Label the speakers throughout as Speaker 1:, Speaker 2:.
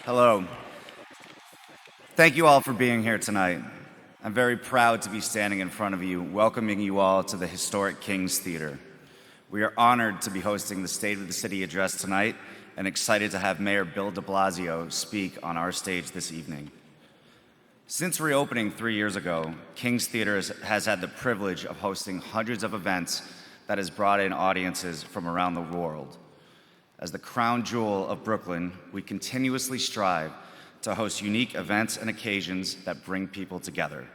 Speaker 1: Hello. Thank you all for being here tonight. I'm very proud to be standing in front of you, welcoming you all to the historic King's Theater. We are honored to be hosting the State of the City address tonight and excited to have Mayor Bill de Blasio speak on our stage this evening. Since reopening 3 years ago, King's Theater has had the privilege of hosting hundreds of events that has brought in audiences from around the world. As the crown jewel of Brooklyn, we continuously strive to host unique events and occasions that bring people together.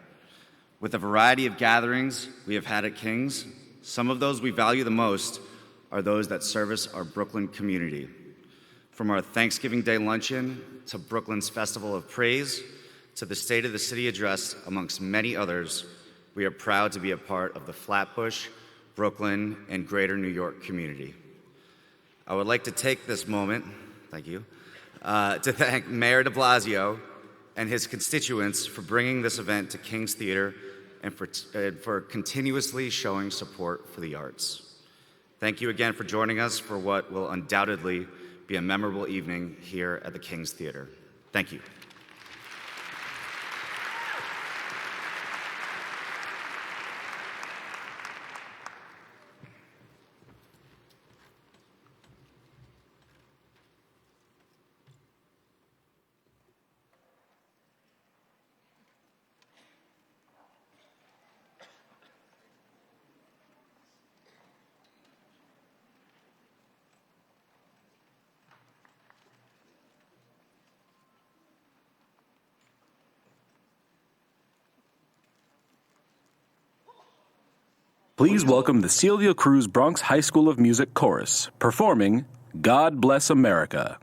Speaker 1: With a variety of gatherings we have had at King's, some of those we value the most are those that service our Brooklyn community. From our Thanksgiving Day luncheon to Brooklyn's Festival of Praise to the State of the City address, amongst many others, we are proud to be a part of the Flatbush, Brooklyn, and Greater New York community. I would like to take this moment, thank you, to thank Mayor de Blasio and his constituents for bringing this event to King's Theater and for continuously showing support for the arts. Thank you again for joining us for what will undoubtedly be a memorable evening here at the King's Theater. Thank you.
Speaker 2: Please welcome the Celia Cruz Bronx High School of Music Chorus, performing God Bless America.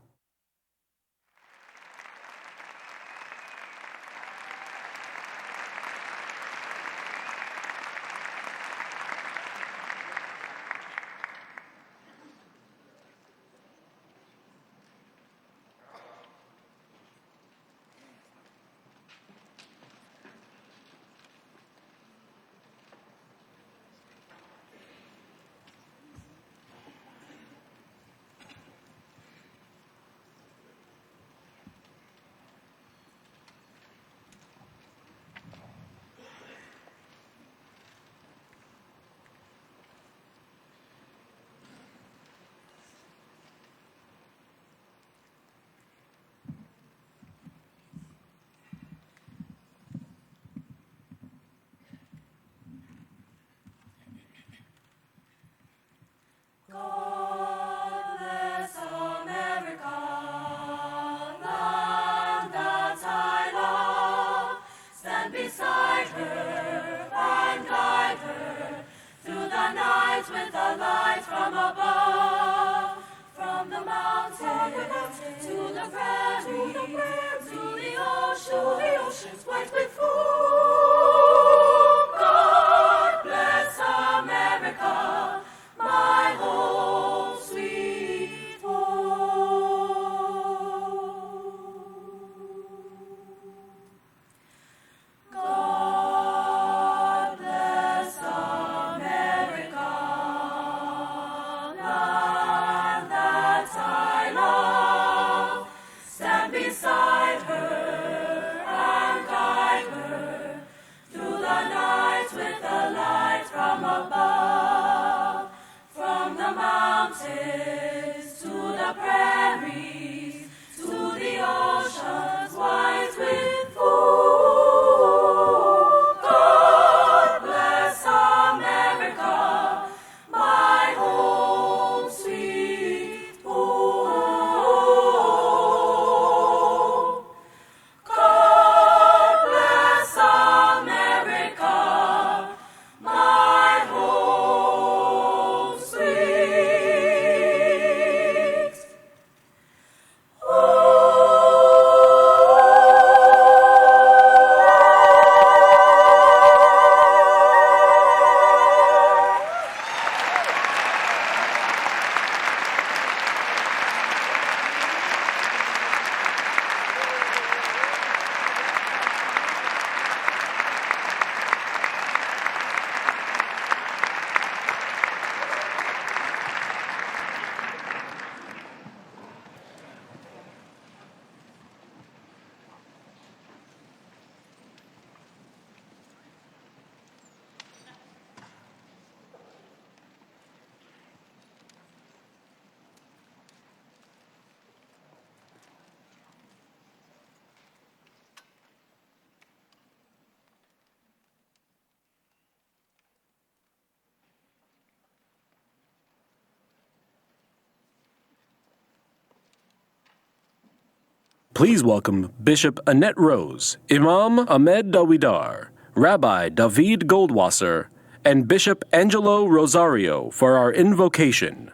Speaker 2: Please welcome Bishop Annette Rose, Imam Ahmed Dawidar, Rabbi David Goldwasser, and Bishop Angelo Rosario for our invocation.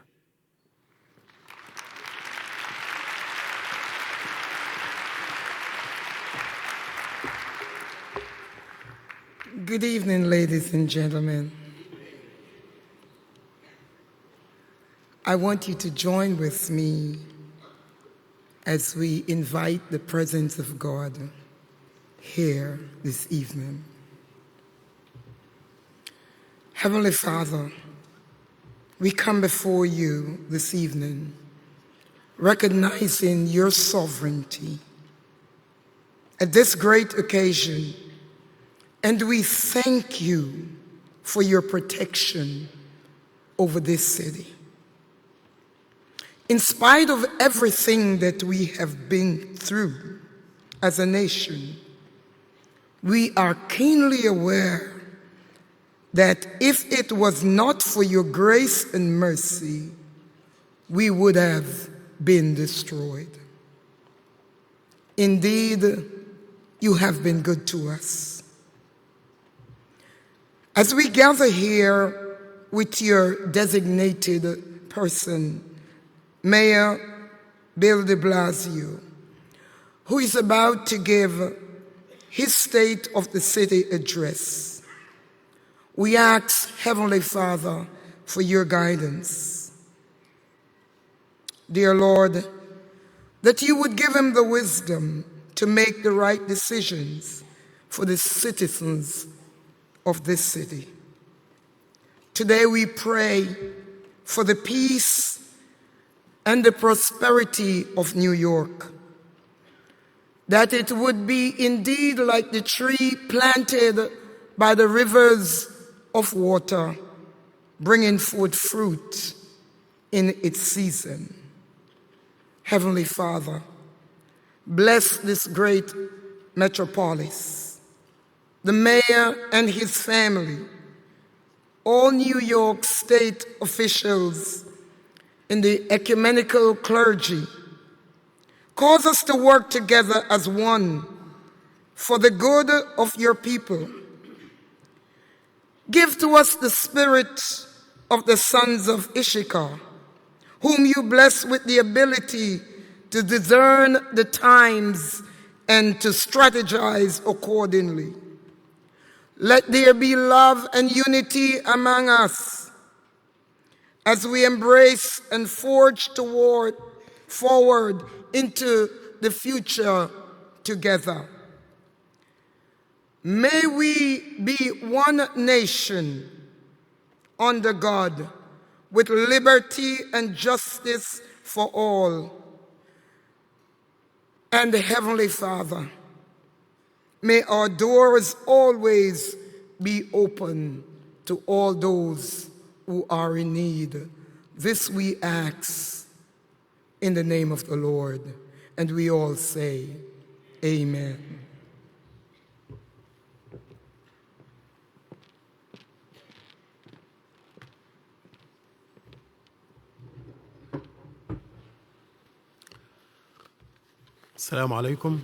Speaker 3: Good evening, ladies and gentlemen. I want you to join with me as we invite the presence of God here this evening. Heavenly Father, we come before you this evening, recognizing your sovereignty at this great occasion, and we thank you for your protection over this city. In spite of everything that we have been through as a nation, we are keenly aware that if it was not for your grace and mercy, we would have been destroyed. Indeed, you have been good to us. As we gather here with your designated person, Mayor Bill de Blasio, who is about to give his State of the City address, we ask, Heavenly Father, for your guidance. Dear Lord, that you would give him the wisdom to make the right decisions for the citizens of this city. Today we pray for the peace and the prosperity of New York, that it would be indeed like the tree planted by the rivers of water, bringing forth fruit in its season. Heavenly Father, bless this great metropolis, the mayor and his family, all New York State officials, in the ecumenical clergy. Cause us to work together as one for the good of your people. Give to us the spirit of the sons of Issachar, whom you bless with the ability to discern the times and to strategize accordingly. Let there be love and unity among us as we embrace and forge forward into the future together. May we be one nation under God, with liberty and justice for all. And Heavenly Father, may our doors always be open to all those who are in need. This we ask in the name of the Lord. And we all say, Amen.
Speaker 4: السلام عليكم.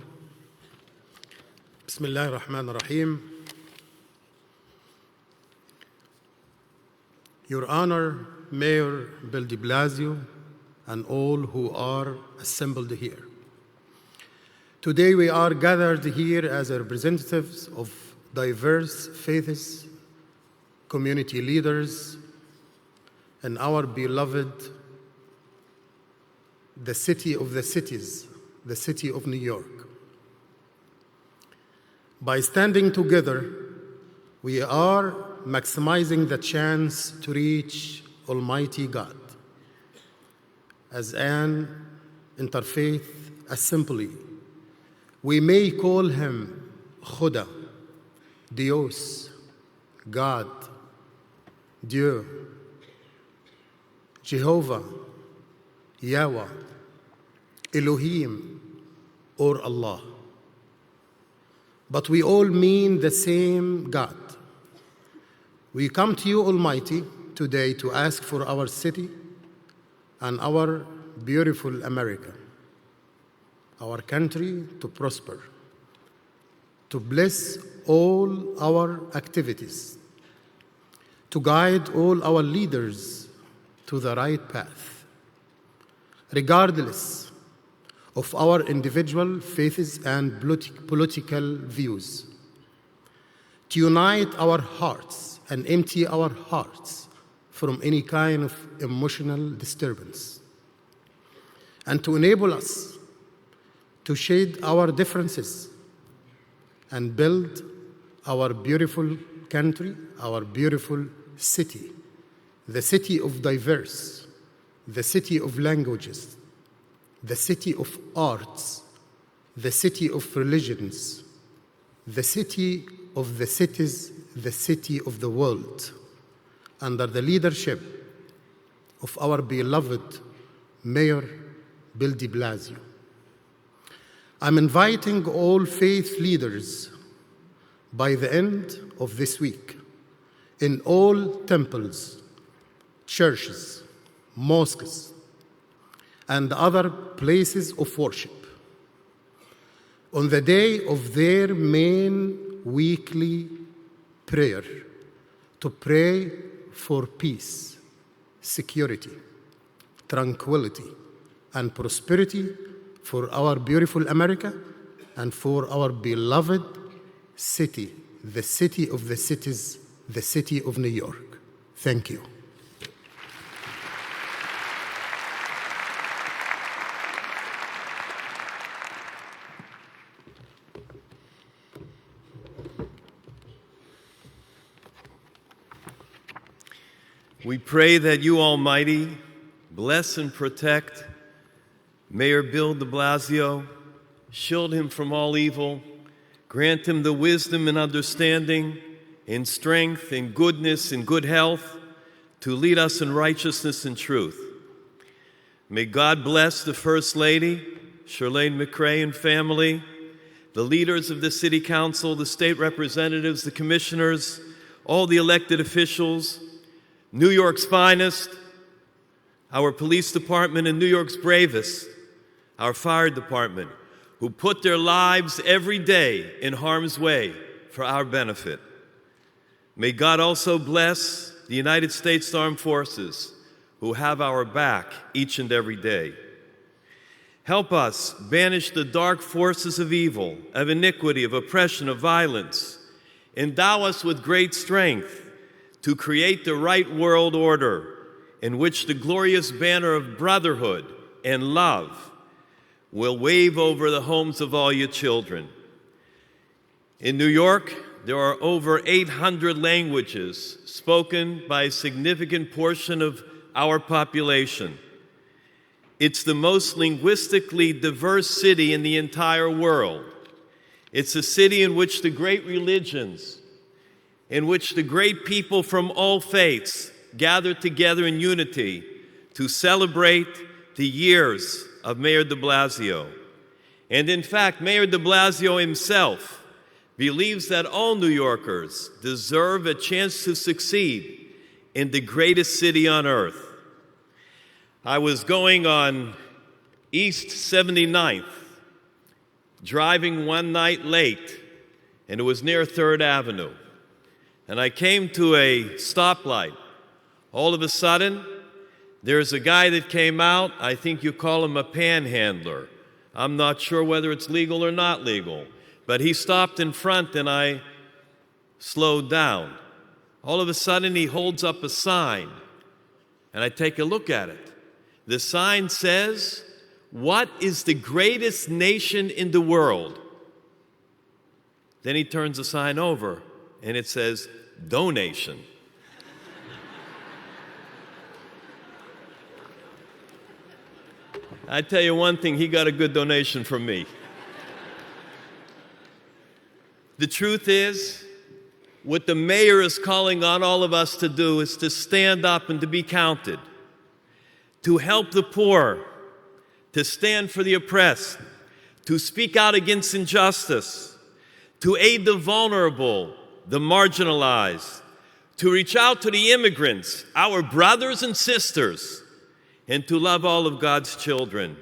Speaker 4: بسم الله الرحمن الرحيم. Your Honor, Mayor Bill de Blasio, and all who are assembled here. Today we are gathered here as representatives of diverse faiths, community leaders, and our beloved, the city of the cities, the city of New York. By standing together, we are maximizing the chance to reach Almighty God. As an interfaith assembly, we may call him Khuda, Dios, God, Dieu, Jehovah, Yahweh, Elohim, or Allah. But we all mean the same God. We come to you, Almighty, today to ask for our city and our beautiful America. our country to prosper, to bless all our activities, to guide all our leaders to the right path, regardless of our individual faiths and political views, to unite our hearts and empty our hearts from any kind of emotional disturbance, and to enable us to shed our differences and build our beautiful country, our beautiful city, the city of diverse, the city of languages, the city of arts, the city of religions, the city of the cities, the city of the world, under the leadership of our beloved Mayor Bill de Blasio. I'm inviting all faith leaders by the end of this week in all temples, churches, mosques, and other places of worship on the day of their main weekly prayer to pray for peace, security, tranquility, and prosperity for our beautiful America and for our beloved city, the city of the cities, the city of New York. Thank you.
Speaker 5: We pray that you, Almighty, bless and protect Mayor Bill de Blasio, shield him from all evil, grant him the wisdom and understanding, in strength, in goodness, in good health, to lead us in righteousness and truth. May God bless the First Lady, Shirlane McCrae and family, the leaders of the City Council, the state representatives, the commissioners, all the elected officials, New York's finest, our police department and New York's bravest, our fire department, who put their lives every day in harm's way for our benefit. May God also bless the United States Armed Forces, who have our back each and every day. Help us banish the dark forces of evil, of iniquity, of oppression, of violence. Endow us with great strength to create the right world order in which the glorious banner of brotherhood and love will wave over the homes of all your children. In New York, there are over 800 languages spoken by a significant portion of our population. It's the most linguistically diverse city in the entire world. It's a city in which the great religions, in which the great people from all faiths gather together in unity to celebrate the years of Mayor de Blasio. And in fact, Mayor de Blasio himself believes that all New Yorkers deserve a chance to succeed in the greatest city on earth. I was going on East 79th, driving one night late, and it was near 3rd Avenue. And I came to a stoplight. All of a sudden, there's a guy that came out. I think you call him a panhandler. I'm not sure whether it's legal or not legal. But he stopped in front and I slowed down. All of a sudden, he holds up a sign. And I take a look at it. The sign says, "What is the greatest nation in the world?" Then he turns the sign over. And it says, "Donation." I tell you one thing, he got a good donation from me. The truth is, what the mayor is calling on all of us to do is to stand up and to be counted, to help the poor, to stand for the oppressed, to speak out against injustice, to aid the vulnerable, the marginalized, to reach out to the immigrants, our brothers and sisters, and to love all of God's children,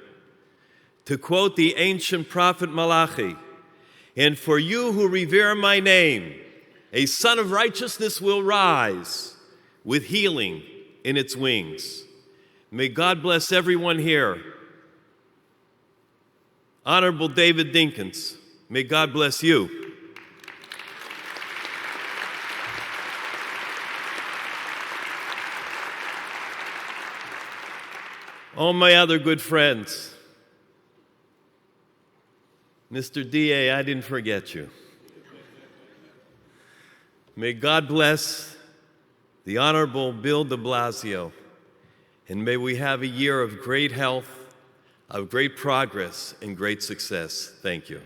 Speaker 5: To quote the ancient prophet Malachi, "And for you who revere my name, a son of righteousness will rise with healing in its wings." May God bless everyone here. Honorable David Dinkins, may God bless you. All my other good friends, Mr. DA, I didn't forget you. May God bless the Honorable Bill de Blasio, and may we have a year of great health, of great progress, and great success. Thank you.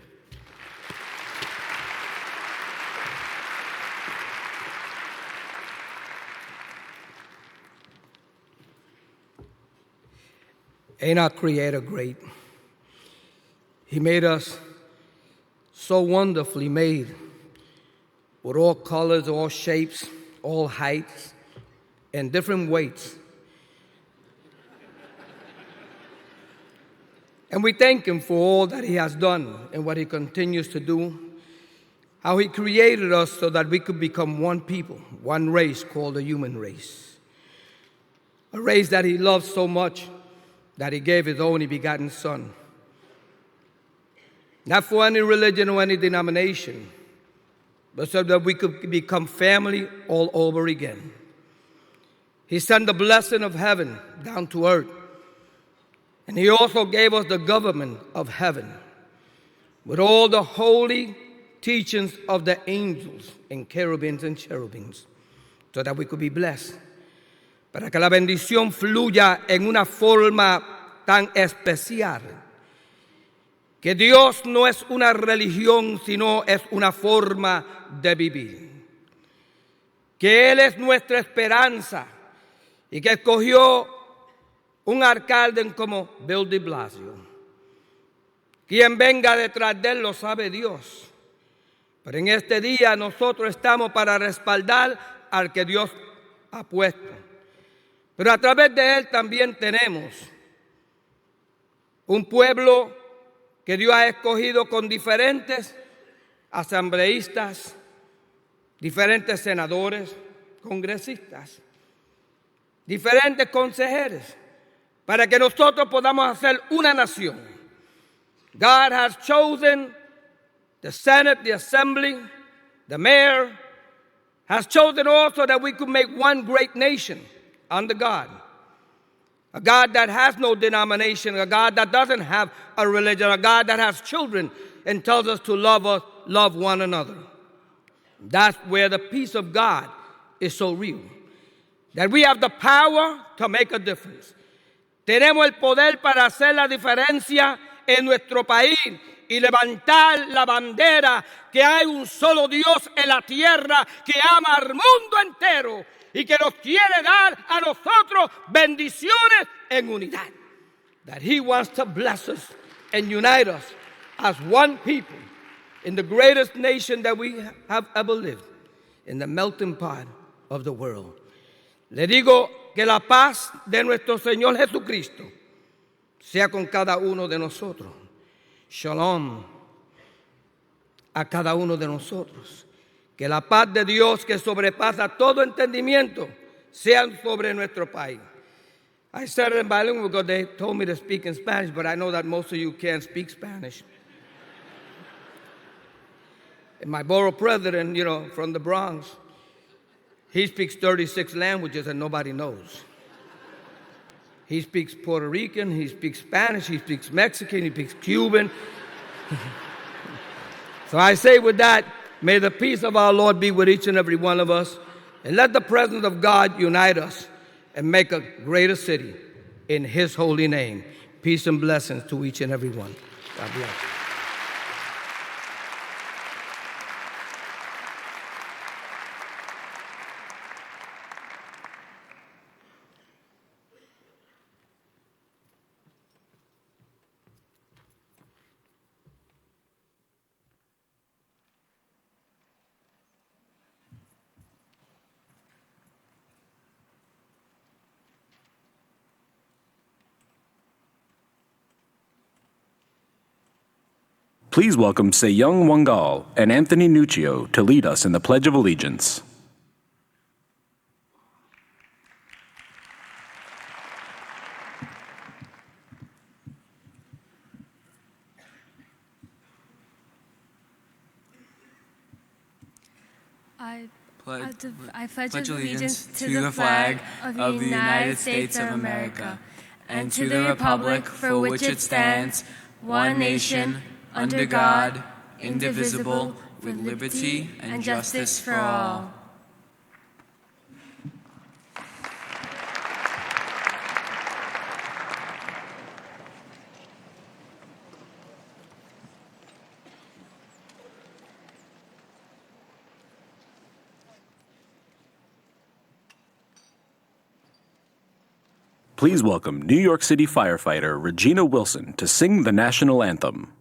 Speaker 6: Ain't our Creator great? He made us so wonderfully made, with all colors, all shapes, all heights, and different weights. And we thank Him for all that He has done and what He continues to do, how He created us so that we could become one people, one race called the human race. A race that He loves so much that He gave His only begotten Son. Not for any religion or any denomination, but so that we could become family all over again. He sent the blessing of heaven down to earth. And He also gave us the government of heaven with all the holy teachings of the angels and cherubims and cherubims, so that we could be blessed. Para que la bendición fluya en una forma tan especial, que Dios no es una religión, sino es una forma de vivir. Que Él es nuestra esperanza y que escogió un alcalde como Bill de Blasio. Quien venga detrás de Él lo sabe Dios. Pero en este día nosotros estamos para respaldar al que Dios ha puesto. Pero a través de Él también tenemos un pueblo que Dios ha escogido con diferentes asambleístas, diferentes senadores, congresistas, diferentes consejeros, para que nosotros podamos hacer una nación. God has chosen the Senate, the Assembly, the mayor, has chosen also that we could make one great nation under God. A God that has no denomination, a God that doesn't have a religion, a God that has children and tells us to love one another. That's where the peace of God is so real. That we have the power to make a difference. Tenemos el poder para hacer la diferencia en nuestro país y levantar la bandera que hay un solo Dios en la tierra que ama al mundo entero y que nos quiere dar a nosotros bendiciones en unidad. That He wants to bless us and unite us as one people in the greatest nation that we have ever lived, in the melting pot of the world. Le digo que la paz de nuestro Señor Jesucristo sea con cada uno de nosotros. Shalom a cada uno de nosotros. Que la paz de Dios que sobrepasa todo entendimiento sea sobre nuestro país. I said it in bilingual because they told me to speak in Spanish, but I know that most of you can't speak Spanish. And my borough president, from the Bronx, he speaks 36 languages and nobody knows. He speaks Puerto Rican, he speaks Spanish, he speaks Mexican, he speaks Cuban. So I say with that, may the peace of our Lord be with each and every one of us, and let the presence of God unite us and make a greater city in His holy name. Peace and blessings to each and every one. God bless.
Speaker 2: Please welcome Seyung Wangal and Anthony Nuccio to lead us in the Pledge of Allegiance.
Speaker 7: I pledge allegiance to the flag of the United States of America and to the republic for which it stands, one nation, under God, indivisible, with liberty and justice for all.
Speaker 2: Please welcome New York City firefighter Regina Wilson to sing the national anthem.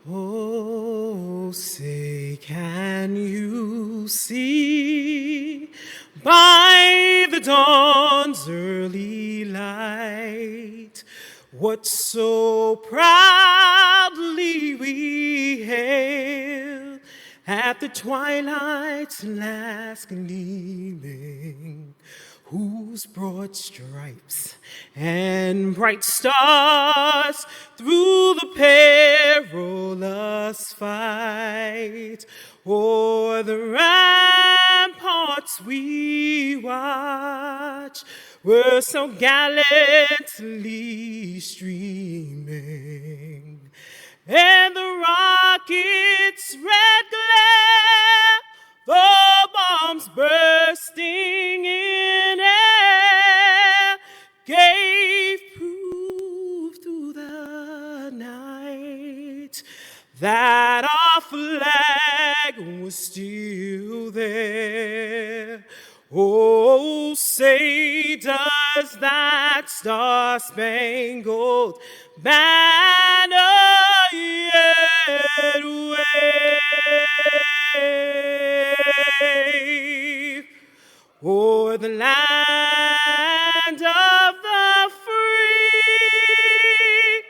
Speaker 8: Oh, say, can you see by the dawn's early light what so proudly we hail at the twilight's last gleaming, whose broad stripes and bright stars through the perilous fight o'er the ramparts we watch were so gallantly streaming, and the rocket's red glare, the bombs bursting in air, gave proof through the night that our flag was still there. Oh, say, does that star-spangled banner yet wave o'er the land of the free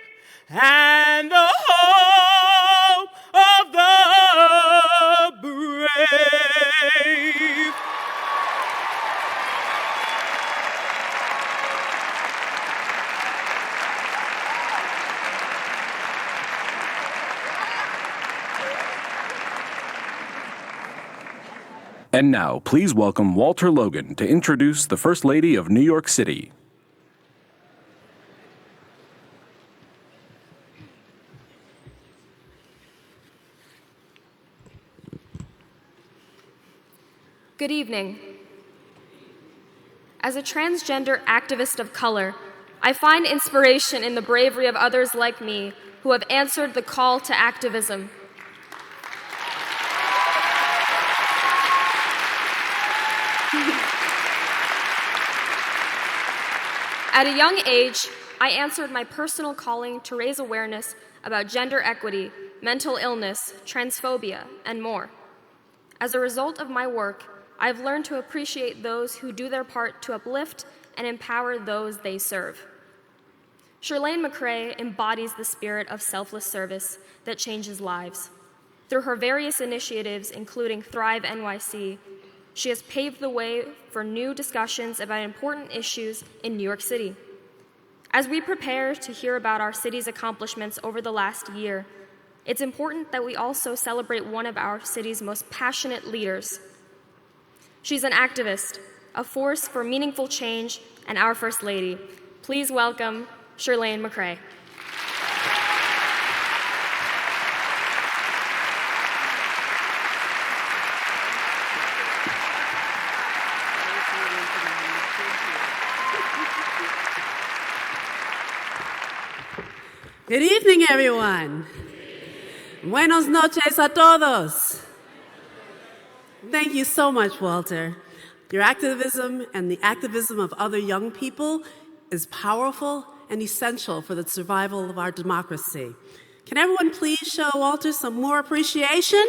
Speaker 8: and the home of the brave?
Speaker 2: And now, please welcome Walter Logan to introduce the First Lady of New York City.
Speaker 9: Good evening. As a transgender activist of color, I find inspiration in the bravery of others like me who have answered the call to activism. At a young age, I answered my personal calling to raise awareness about gender equity, mental illness, transphobia, and more. As a result of my work, I've learned to appreciate those who do their part to uplift and empower those they serve. Shirlane McCray embodies the spirit of selfless service that changes lives. Through her various initiatives, including Thrive NYC, she has paved the way for new discussions about important issues in New York City. As we prepare to hear about our city's accomplishments over the last year, it's important that we also celebrate one of our city's most passionate leaders. She's an activist, a force for meaningful change, and our First Lady. Please welcome Shirlane McCray.
Speaker 10: Good evening, everyone. Buenos noches a todos. Thank you so much, Walter. Your activism and the activism of other young people is powerful and essential for the survival of our democracy. Can everyone please show Walter some more appreciation?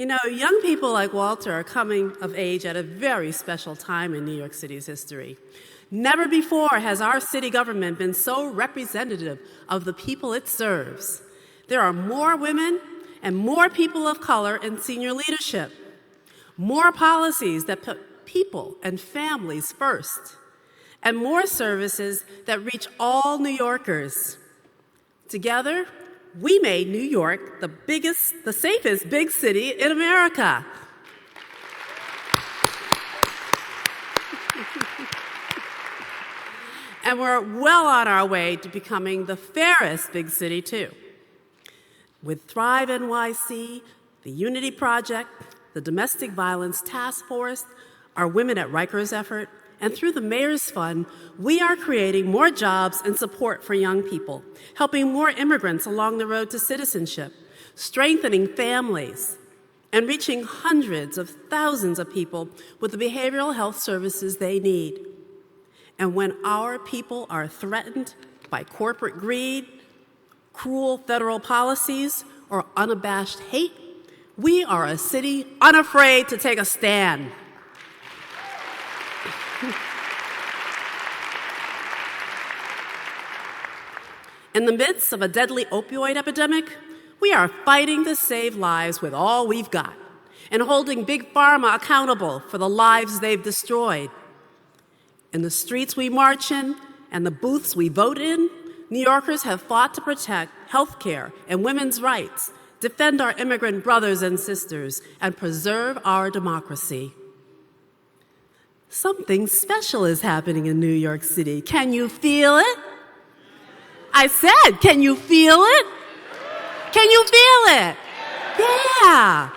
Speaker 10: You know, young people like Walter are coming of age at a very special time in New York City's history. Never before has our city government been so representative of the people it serves. There are more women and more people of color in senior leadership, more policies that put people and families first, and more services that reach all New Yorkers. Together, we made New York the safest big city in America. And we're well on our way to becoming the fairest big city, too. With Thrive NYC, the Unity Project, the Domestic Violence Task Force, our Women at Rikers effort, and through the Mayor's Fund, we are creating more jobs and support for young people, helping more immigrants along the road to citizenship, strengthening families, and reaching hundreds of thousands of people with the behavioral health services they need. And when our people are threatened by corporate greed, cruel federal policies, or unabashed hate, we are a city unafraid to take a stand. In the midst of a deadly opioid epidemic, we are fighting to save lives with all we've got and holding Big Pharma accountable for the lives they've destroyed. In the streets we march in and the booths we vote in, New Yorkers have fought to protect health care and women's rights, defend our immigrant brothers and sisters, and preserve our democracy. Something special is happening in New York City. Can you feel it? I said, can you feel it? Can you feel it? Yeah.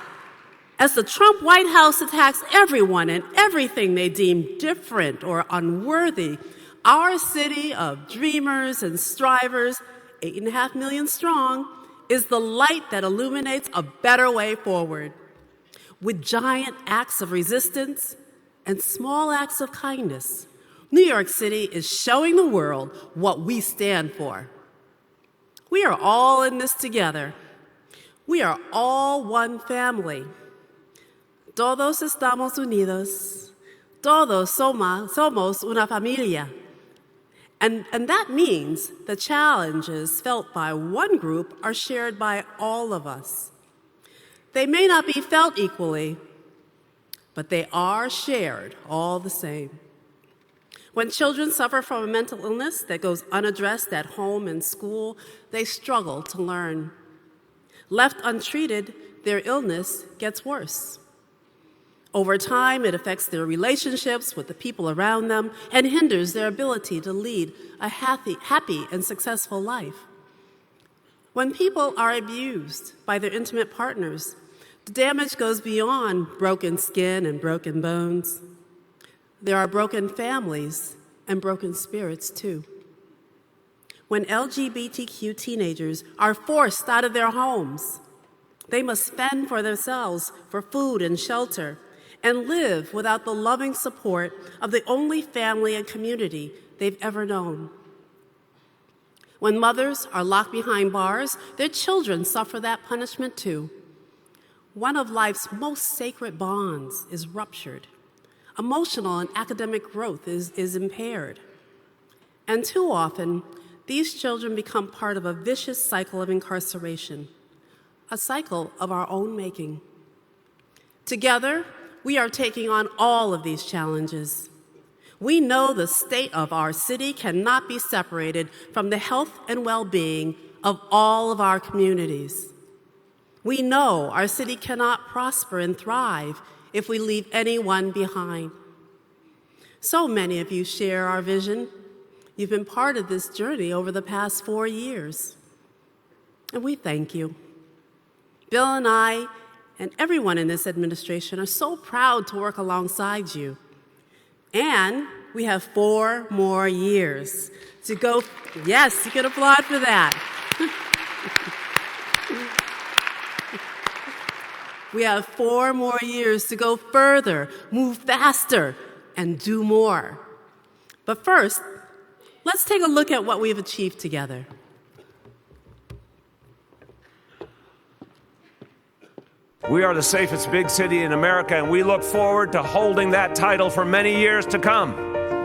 Speaker 10: As the Trump White House attacks everyone and everything they deem different or unworthy, our city of dreamers and strivers, 8.5 million strong, is the light that illuminates a better way forward. With giant acts of resistance and small acts of kindness, New York City is showing the world what we stand for. We are all in this together. We are all one family. Todos estamos unidos. Todos somos una familia. And that means the challenges felt by one group are shared by all of us. They may not be felt equally, but they are shared all the same. When children suffer from a mental illness that goes unaddressed at home and school, they struggle to learn. Left untreated, their illness gets worse. Over time, it affects their relationships with the people around them and hinders their ability to lead a happy and successful life. When people are abused by their intimate partners, the damage goes beyond broken skin and broken bones. There are broken families and broken spirits, too. When LGBTQ teenagers are forced out of their homes, they must fend for themselves for food and shelter and live without the loving support of the only family and community they've ever known. When mothers are locked behind bars, their children suffer that punishment too. One of life's most sacred bonds is ruptured. Emotional and academic growth is impaired. And too often, these children become part of a vicious cycle of incarceration, a cycle of our own making. Together, we are taking on all of these challenges. We know the state of our city cannot be separated from the health and well-being of all of our communities. We know our city cannot prosper and thrive if we leave anyone behind. So many of you share our vision. You've been part of this journey over the past 4 years, and we thank you. Bill and I and everyone in this administration are so proud to work alongside you. And we have 4 more years to go. Yes, you can applaud for that. We have 4 more years to go further, move faster, and do more. But first, let's take a look at what we've achieved together.
Speaker 11: We are the safest big city in America, and we look forward to holding that title for many years to come.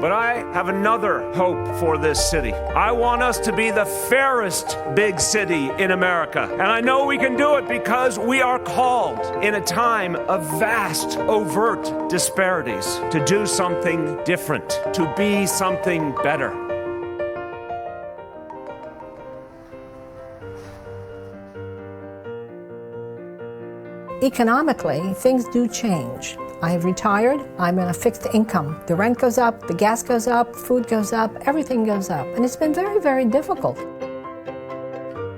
Speaker 11: But I have another hope for this city. I want us to be the fairest big city in America. And I know we can do it because we are called in a time of vast, overt disparities to do something different, to be something better.
Speaker 12: Economically, things do change. I've retired, I'm on a fixed income. The rent goes up, the gas goes up, food goes up, everything goes up. And it's been very, very difficult.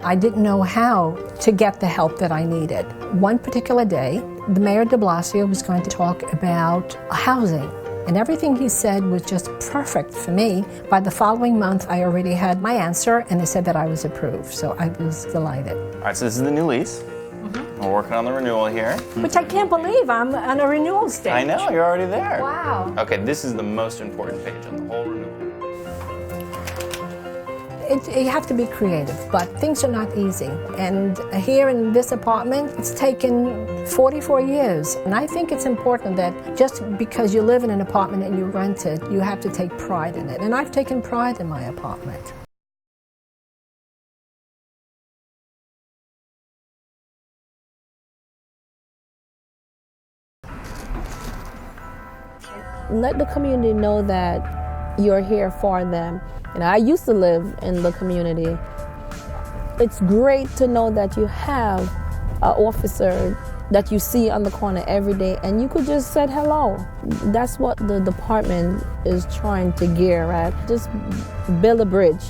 Speaker 12: I didn't know how to get the help that I needed. One particular day, the Mayor de Blasio was going to talk about housing. And everything he said was just perfect for me. By the following month, I already had my answer, and they said that I was approved. So I was delighted.
Speaker 13: All right, so this is the new lease. We're working on the renewal here.
Speaker 12: Which I can't believe I'm on a renewal stage.
Speaker 13: I know, you're already there.
Speaker 12: Wow.
Speaker 13: Okay, this is the most important page on the whole renewal.
Speaker 12: You have to be creative, but things are not easy. And here in this apartment, it's taken 44 years. And I think it's important that just because you live in an apartment and you rent it, you have to take pride in it. And I've taken pride in my apartment.
Speaker 14: Let the community know that you're here for them. And I used to live in the community. It's great to know that you have an officer that you see on the corner every day and you could just say hello. That's what the department is trying to gear at. Just build a bridge,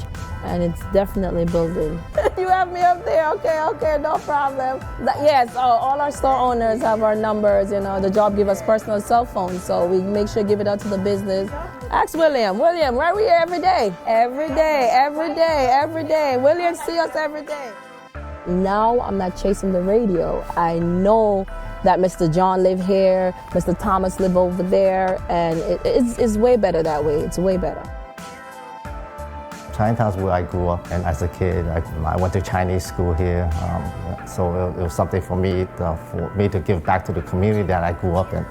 Speaker 14: and it's definitely building. You have me up there, okay, no problem. Yes, all our store owners have our numbers, the job give us personal cell phones, so we make sure to give it out to the business. Ask William, why are we here every day? Every day. William see us every day. Now I'm not chasing the radio. I know that Mr. John live here, Mr. Thomas live over there, and it's way better that way. It's way better.
Speaker 15: Chinatown's where I grew up, and as a kid, I went to Chinese school here, so it was something for me to give back to the community that I grew up in.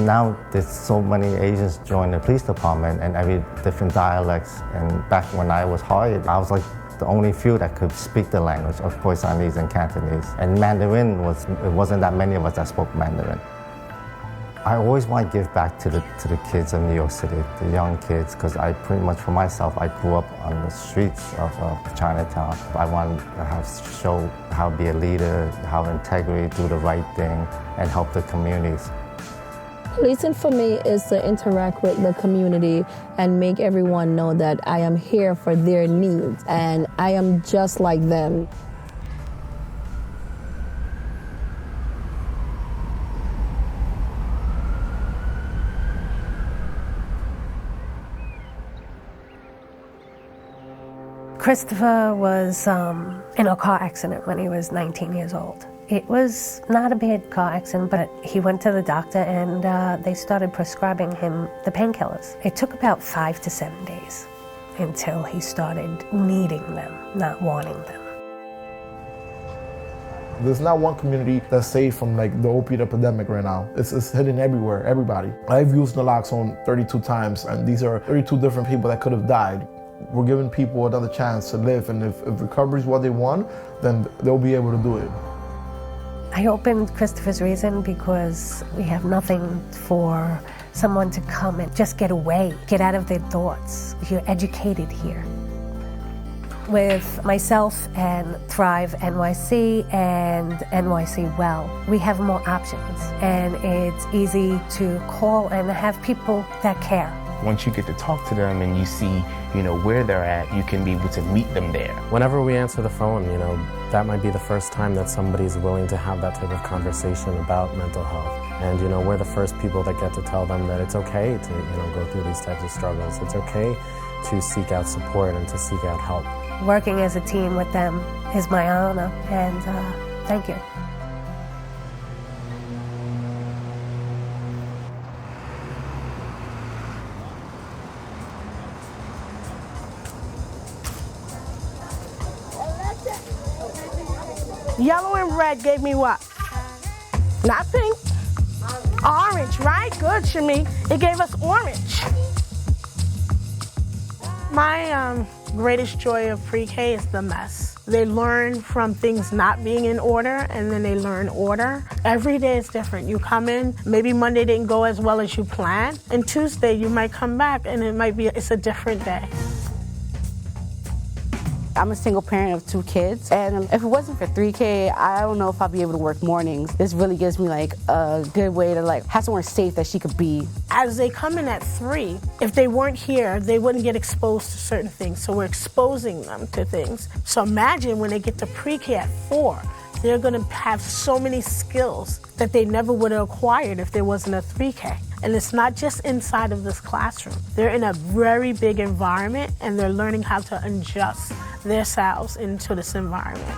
Speaker 15: Now there's so many Asians join the police department and every different dialects, and back when I was hired, I was like the only few that could speak the language of Khoisanese and Cantonese. And Mandarin it wasn't that many of us that spoke Mandarin. I always want to give back to the kids of New York City, the young kids, because I pretty much for myself, I grew up on the streets of Chinatown. I want to show how to be a leader, how integrity, do the right thing, and help the communities.
Speaker 14: Policing for me is to interact with the community and make everyone know that I am here for their needs and I am just like them.
Speaker 16: Christopher was in a car accident when he was 19 years old. It was not a bad car accident, but he went to the doctor and they started prescribing him the painkillers. It took about 5 to 7 days until he started needing them, not wanting them.
Speaker 17: There's not one community that's safe from the opiate epidemic right now. It's hitting everywhere, everybody. I've used naloxone 32 times, and these are 32 different people that could have died. We're giving people another chance to live, and if recovery is what they want, then they'll be able to do it.
Speaker 16: I opened Christopher's Reason because we have nothing for someone to come and just get away, get out of their thoughts. You're educated here. With myself and Thrive NYC and NYC Well, we have more options, and it's easy to call and have people that care.
Speaker 18: Once you get to talk to them and you see, where they're at, you can be able to meet them there.
Speaker 2: Whenever we answer the phone, that might be the first time that somebody's willing to have that type of conversation about mental health. And, we're the first people that get to tell them that it's okay to, go through these types of struggles. It's okay to seek out support and to seek out help.
Speaker 16: Working as a team with them is my honor, and thank you.
Speaker 19: Yellow and red gave me what? Not pink. Orange, right? Good, Shami. It gave us orange. My greatest joy of pre-K is the mess. They learn from things not being in order, and then they learn order. Every day is different. You come in, maybe Monday didn't go as well as you planned, and Tuesday you might come back and it's a different day.
Speaker 20: I'm a single parent of 2 kids, and if it wasn't for 3K, I don't know if I'd be able to work mornings. This really gives me like a good way to have somewhere safe that she could be.
Speaker 19: As they come in at 3, if they weren't here, they wouldn't get exposed to certain things, so we're exposing them to things. So imagine when they get to pre-K at 4, they're gonna have so many skills that they never would have acquired if there wasn't a 3K. And it's not just inside of this classroom. They're in a very big environment, and they're learning how to adjust themselves into this environment.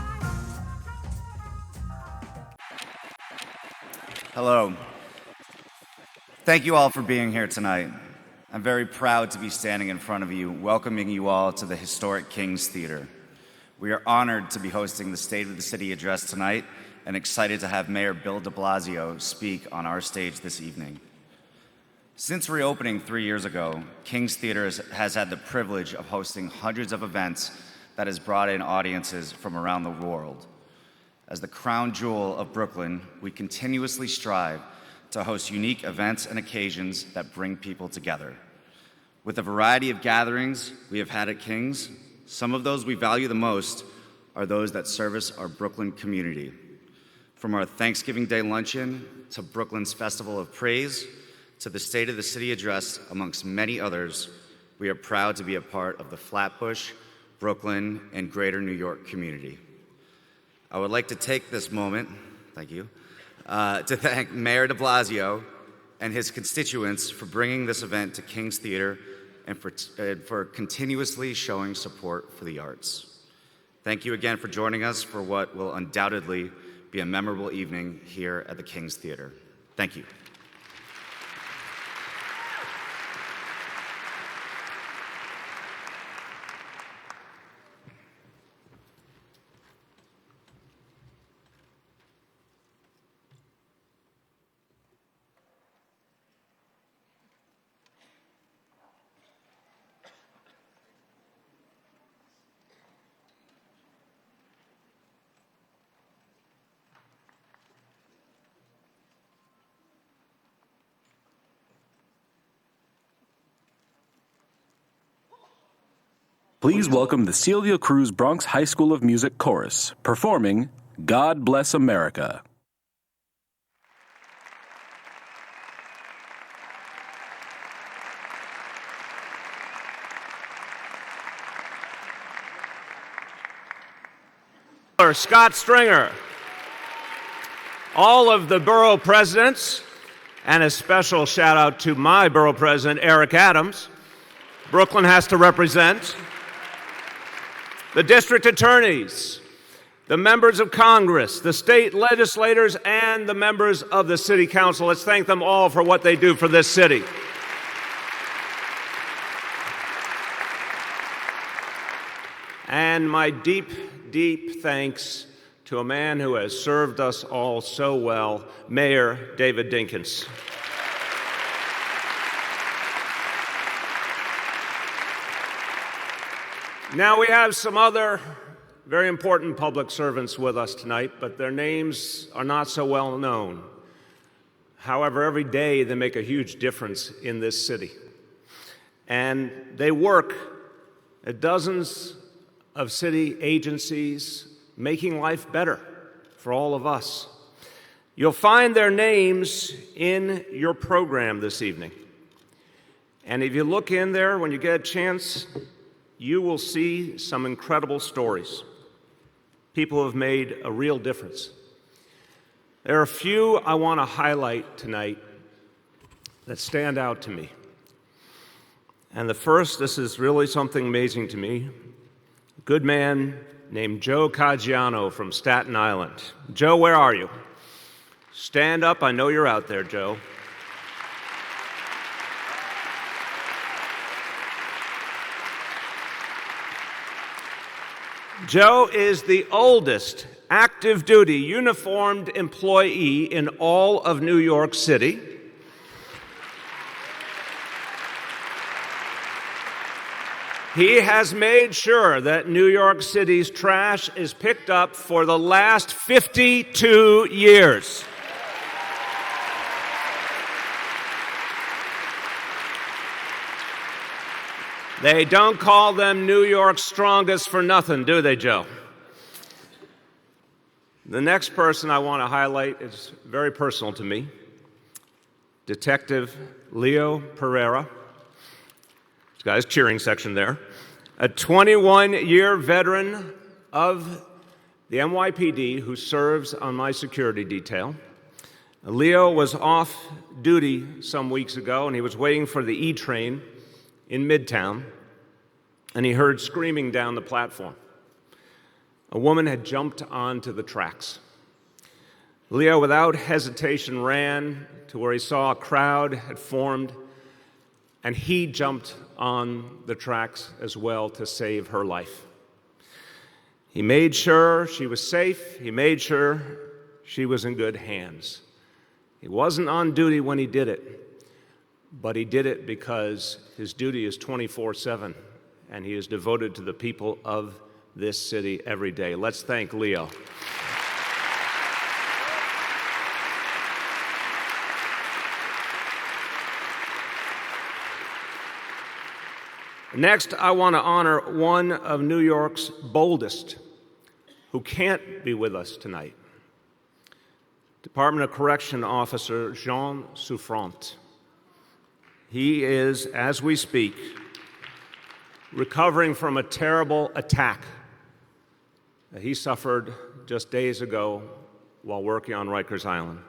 Speaker 1: Hello. Thank you all for being here tonight. I'm very proud to be standing in front of you, welcoming you all to the historic King's Theater. We are honored to be hosting the State of the City address tonight and excited to have Mayor Bill de Blasio speak on our stage this evening. Since reopening 3 years ago, King's Theater has had the privilege of hosting hundreds of events that has brought in audiences from around the world. As the crown jewel of Brooklyn, we continuously strive to host unique events and occasions that bring people together. With a variety of gatherings we have had at King's, some of those we value the most are those that service our Brooklyn community. From our Thanksgiving Day luncheon to Brooklyn's Festival of Praise, to the State of the City address, amongst many others, we are proud to be a part of the Flatbush, Brooklyn, and Greater New York community. I would like to take this moment, thank you, to thank Mayor de Blasio and his constituents for bringing this event to King's Theater and for continuously showing support for the arts. Thank you again for joining us for what will undoubtedly be a memorable evening here at the King's Theater. Thank you.
Speaker 21: Please welcome the Celia Cruz Bronx High School of Music Chorus, performing God Bless America.
Speaker 11: Scott Stringer, all of the borough presidents, and a special shout out to my borough president, Eric Adams. Brooklyn has to represent. The district attorneys, the members of Congress, the state legislators, and the members of the city council. Let's thank them all for what they do for this city. And my deep, deep thanks to a man who has served us all so well, Mayor David Dinkins. Now we have some other very important public servants with us tonight, but their names are not so well known. However, every day they make a huge difference in this city. And they work at dozens of city agencies, making life better for all of us. You'll find their names in your program this evening. And if you look in there when you get a chance, you will see some incredible stories. People have made a real difference. There are a few I want to highlight tonight that stand out to me. And the first, this is really something amazing to me, a good man named Joe Caggiano from Staten Island. Joe, where are you? Stand up, I know you're out there, Joe. Joe is the oldest active duty uniformed employee in all of New York City. He has made sure that New York City's trash is picked up for the last 52 years. They don't call them New York's strongest for nothing, do they, Joe? The next person I want to highlight is very personal to me. Detective Leo Pereira. This guy's cheering section there. A 21-year veteran of the NYPD who serves on my security detail. Leo was off duty some weeks ago, and he was waiting for the E train in Midtown, and he heard screaming down the platform. A woman had jumped onto the tracks. Leo, without hesitation, ran to where he saw a crowd had formed, and he jumped on the tracks as well to save her life. He made sure she was safe. He made sure she was in good hands. He wasn't on duty when he did it, but he did it because his duty is 24/7, and he is devoted to the people of this city every day. Let's thank Leo. Next, I want to honor one of New York's boldest who can't be with us tonight. Department of Correction Officer Jean Souffrant. He is, as we speak, recovering from a terrible attack that he suffered just days ago while working on Rikers Island.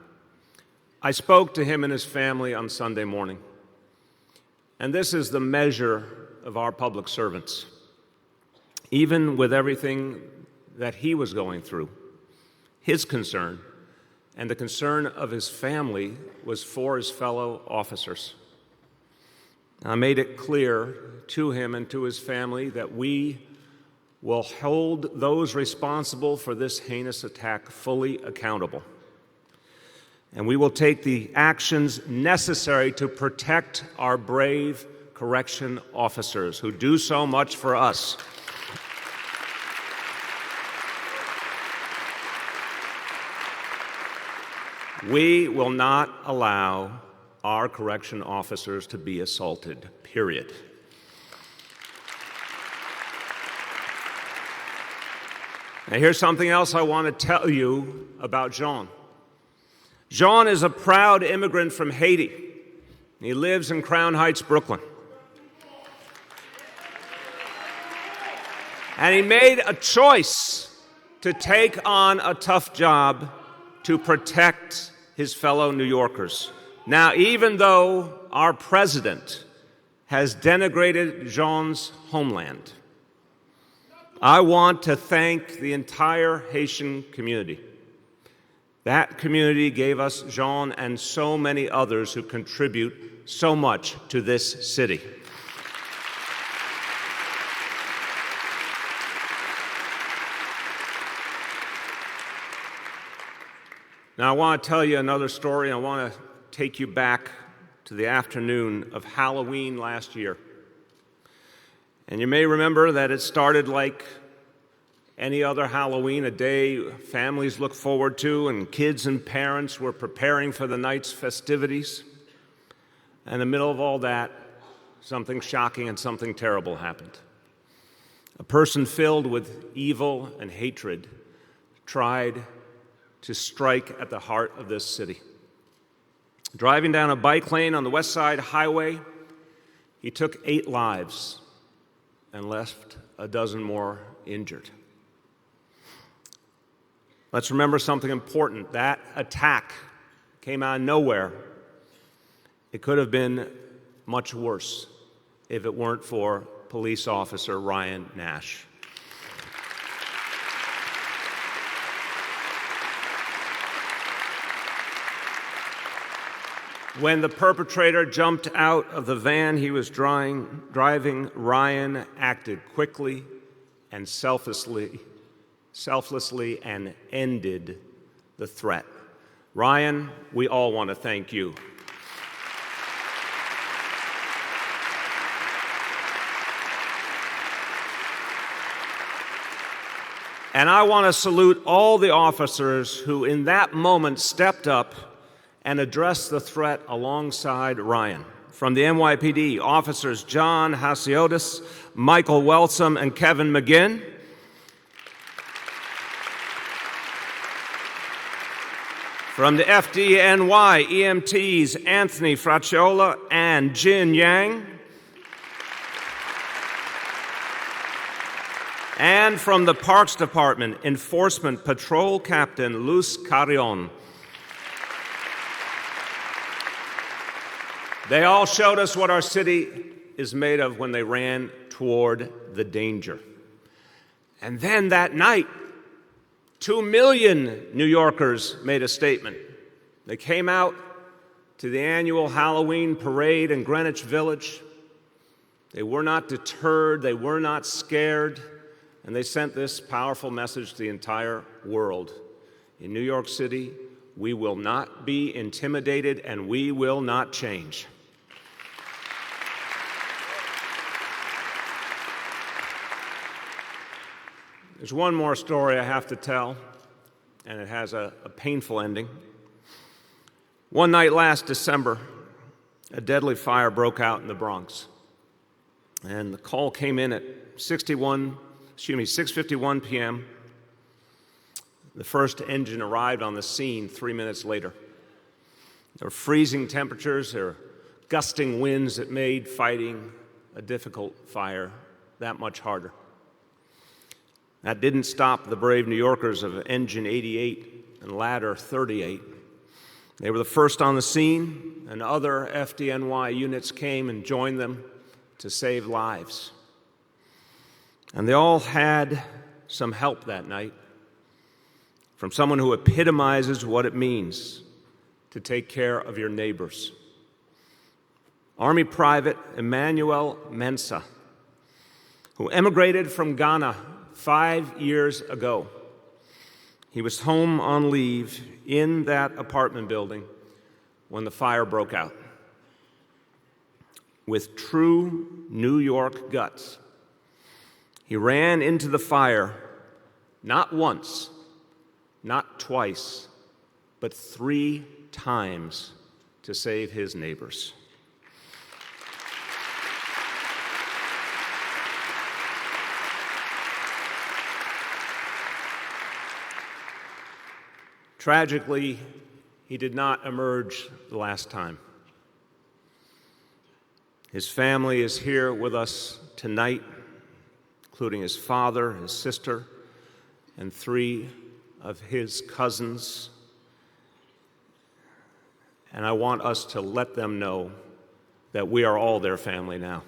Speaker 11: I spoke to him and his family on Sunday morning, and this is the measure of our public servants. Even with everything that he was going through, his concern and the concern of his family was for his fellow officers. I made it clear to him and to his family that we will hold those responsible for this heinous attack fully accountable. And we will take the actions necessary to protect our brave correction officers who do so much for us. We will not allow our correction officers to be assaulted, period. Now, here's something else I want to tell you about Jean. Jean is a proud immigrant from Haiti. He lives in Crown Heights, Brooklyn. And he made a choice to take on a tough job to protect his fellow New Yorkers. Now, even though our president has denigrated Jean's homeland, I want to thank the entire Haitian community. That community gave us Jean and so many others who contribute so much to this city. Now, I want to tell you another story. I want to take you back to the afternoon of Halloween last year. And you may remember that it started like any other Halloween, a day families look forward to, and kids and parents were preparing for the night's festivities. And in the middle of all that, something shocking and something terrible happened. A person filled with evil and hatred tried to strike at the heart of this city. Driving down a bike lane on the West Side Highway, he took 8 lives and left a dozen more injured. Let's remember something important. That attack came out of nowhere. It could have been much worse if it weren't for police officer Ryan Nash. When the perpetrator jumped out of the van he was driving, Ryan acted quickly and selflessly selflessly and ended the threat. Ryan, we all want to thank you. And I want to salute all the officers who in that moment stepped up and addressed the threat alongside Ryan. From the NYPD, officers John Hasiotis, Michael Welsum, and Kevin McGinn. From the FDNY, EMTs Anthony Fracciola and Jin Yang. And from the Parks Department, Enforcement Patrol Captain Luz Carrion. They all showed us what our city is made of when they ran toward the danger. And then that night, 2 million New Yorkers made a statement. They came out to the annual Halloween parade in Greenwich Village. They were not deterred, they were not scared, and they sent this powerful message to the entire world. In New York City, we will not be intimidated and we will not change. There's one more story I have to tell, and it has a painful ending. One night last December, a deadly fire broke out in the Bronx. And the call came in at 6:51 p.m. The first engine arrived on the scene 3 minutes later. There were freezing temperatures, there were gusting winds that made fighting a difficult fire that much harder. That didn't stop the brave New Yorkers of Engine 88 and Ladder 38. They were the first on the scene, and other FDNY units came and joined them to save lives. And they all had some help that night from someone who epitomizes what it means to take care of your neighbors. Army Private Emmanuel Mensah, who emigrated from Ghana 5 years ago. He was home on leave in that apartment building when the fire broke out. With true New York guts, he ran into the fire not once, not twice, but 3 times to save his neighbors. Tragically, he did not emerge the last time. His family is here with us tonight, including his father, his sister, and 3 of his cousins. And I want us to let them know that we are all their family now.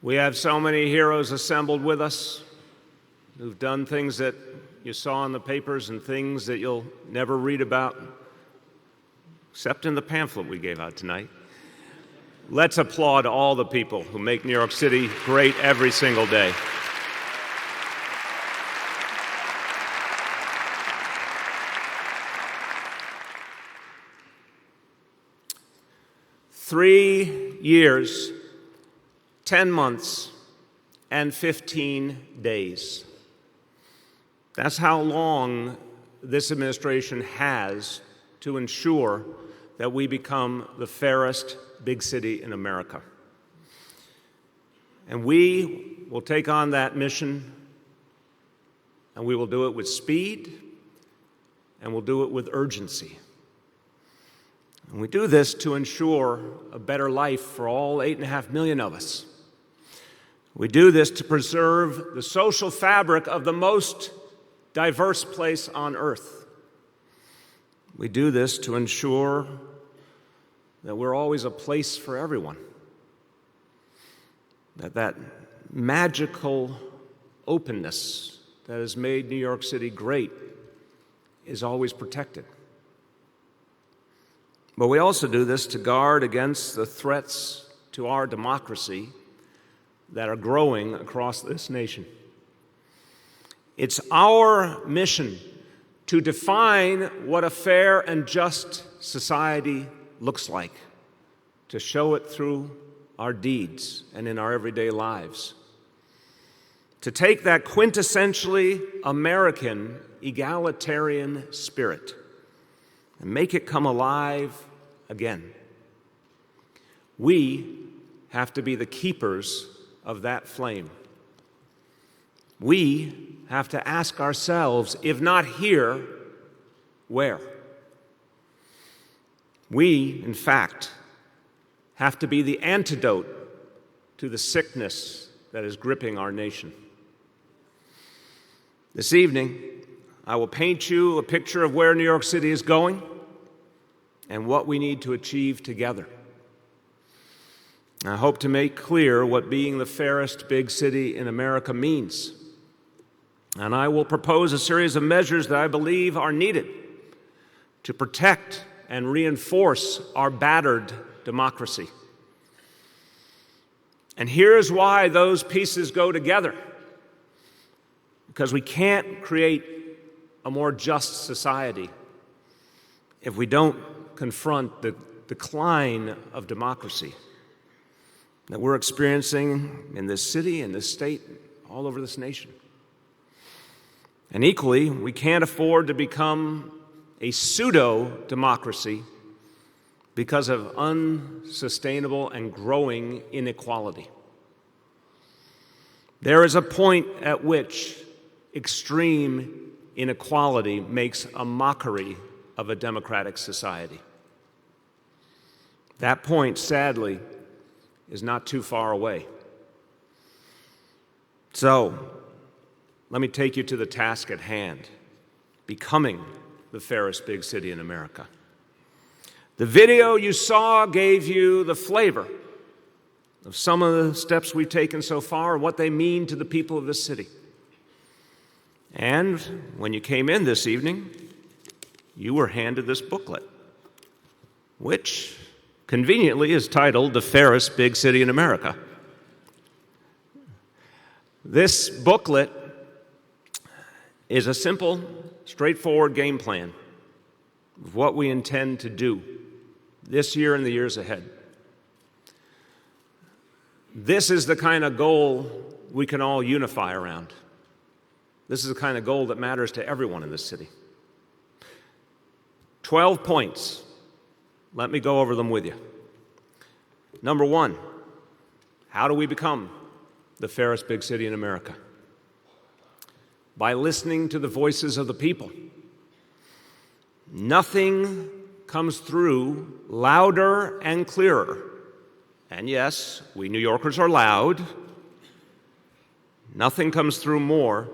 Speaker 11: We have so many heroes assembled with us who've done things that you saw in the papers and things that you'll never read about, except in the pamphlet we gave out tonight. Let's applaud all the people who make New York City great every single day. Three years, 10 months, and 15 days. That's how long this administration has to ensure that we become the fairest big city in America. And we will take on that mission, and we will do it with speed, and we'll do it with urgency. And we do this to ensure a better life for all 8.5 million of us. We do this to preserve the social fabric of the most diverse place on earth. We do this to ensure that we're always a place for everyone. That magical openness that has made New York City great is always protected. But we also do this to guard against the threats to our democracy that are growing across this nation. It's our mission to define what a fair and just society looks like, to show it through our deeds and in our everyday lives, to take that quintessentially American egalitarian spirit and make it come alive again. We have to be the keepers of that flame. We have to ask ourselves, if not here, where? We, in fact, have to be the antidote to the sickness that is gripping our nation. This evening, I will paint you a picture of where New York City is going and what we need to achieve together. I hope to make clear what being the fairest big city in America means. And I will propose a series of measures that I believe are needed to protect and reinforce our battered democracy. And here's why those pieces go together. Because we can't create a more just society if we don't confront the decline of democracy that we're experiencing in this city, in this state, all over this nation. And equally, we can't afford to become a pseudo-democracy because of unsustainable and growing inequality. There is a point at which extreme inequality makes a mockery of a democratic society. That point, sadly, is not too far away. So, let me take you to the task at hand, becoming the fairest big city in America. The video you saw gave you the flavor of some of the steps we've taken so far and what they mean to the people of this city. And when you came in this evening, you were handed this booklet, which conveniently is titled The Fairest Big City in America. This booklet is a simple, straightforward game plan of what we intend to do this year and the years ahead. This is the kind of goal we can all unify around. This is the kind of goal that matters to everyone in this city. 12 points. Let me go over them with you. Number one, how do we become the fairest big city in America? By listening to the voices of the people. Nothing comes through louder and clearer. And yes, we New Yorkers are loud. Nothing comes through more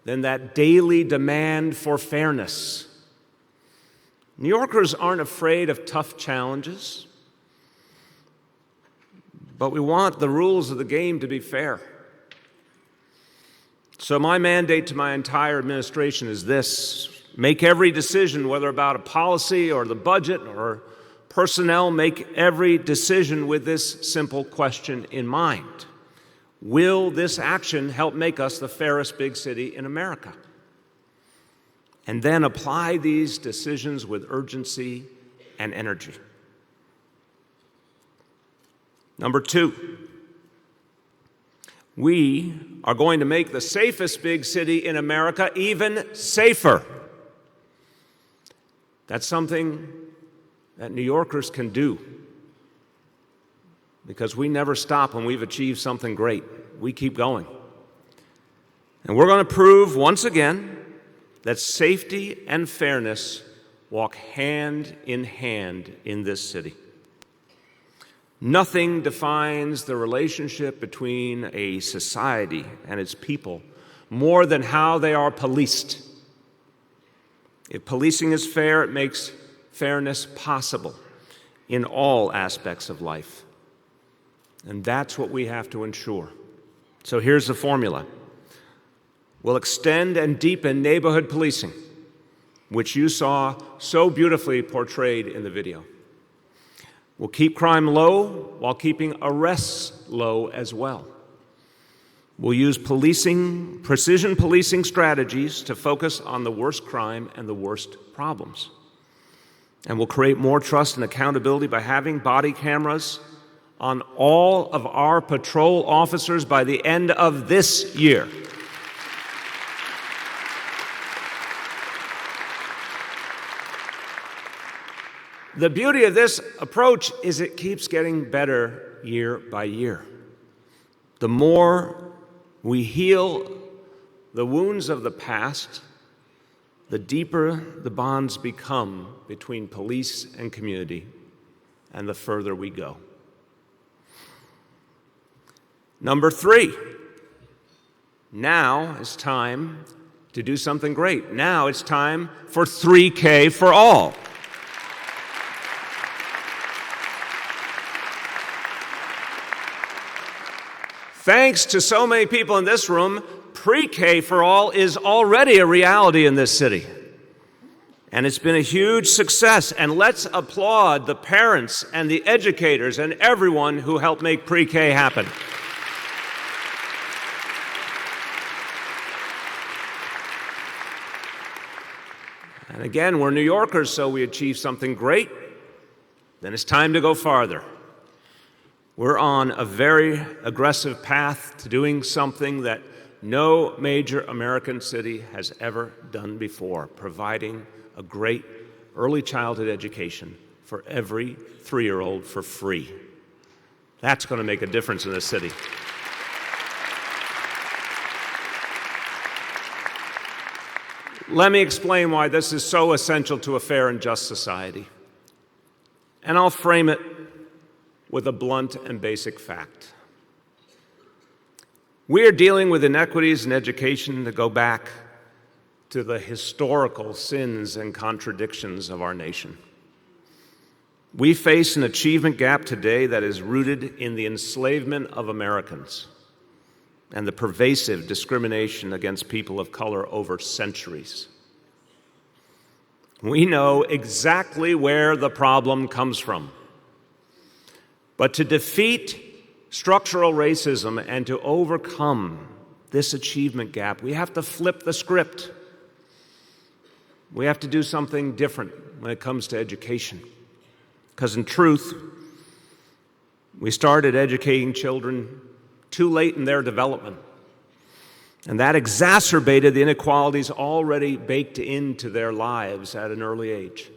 Speaker 11: than that daily demand for fairness. New Yorkers aren't afraid of tough challenges, but we want the rules of the game to be fair. So my mandate to my entire administration is this: make every decision, whether about a policy or the budget or personnel, make every decision with this simple question in mind. Will this action help make us the fairest big city in America? And then apply these decisions with urgency and energy. Number two, we are going to make the safest big city in America even safer. That's something that New Yorkers can do, because we never stop when we've achieved something great. We keep going. And we're going to prove once again that safety and fairness walk hand in hand in this city. Nothing defines the relationship between a society and its people more than how they are policed. If policing is fair, it makes fairness possible in all aspects of life. And that's what we have to ensure. So here's the formula. We'll extend and deepen neighborhood policing, which you saw so beautifully portrayed in the video. We'll keep crime low while keeping arrests low as well. We'll use precision policing strategies to focus on the worst crime and the worst problems. And we'll create more trust and accountability by having body cameras on all of our patrol officers by the end of this year. The beauty of this approach is it keeps getting better year by year. The more we heal the wounds of the past, the deeper the bonds become between police and community, and the further we go. Number 3, now is time to do something great. Now it's time for 3K for all. Thanks to so many people in this room, pre-K for all is already a reality in this city. And it's been a huge success. And let's applaud the parents and the educators and everyone who helped make pre-K happen. And again, we're New Yorkers, so we achieved something great. Then it's time to go farther. We're on a very aggressive path to doing something that no major American city has ever done before, providing a great early childhood education for every 3-year-old for free. That's going to make a difference in this city. Let me explain why this is so essential to a fair and just society. And I'll frame it with a blunt and basic fact. We are dealing with inequities in education that go back to the historical sins and contradictions of our nation. We face an achievement gap today that is rooted in the enslavement of Americans and the pervasive discrimination against people of color over centuries. We know exactly where the problem comes from. But to defeat structural racism and to overcome this achievement gap, we have to flip the script. We have to do something different when it comes to education. Because in truth, we started educating children too late in their development. And that exacerbated the inequalities already baked into their lives at an early age.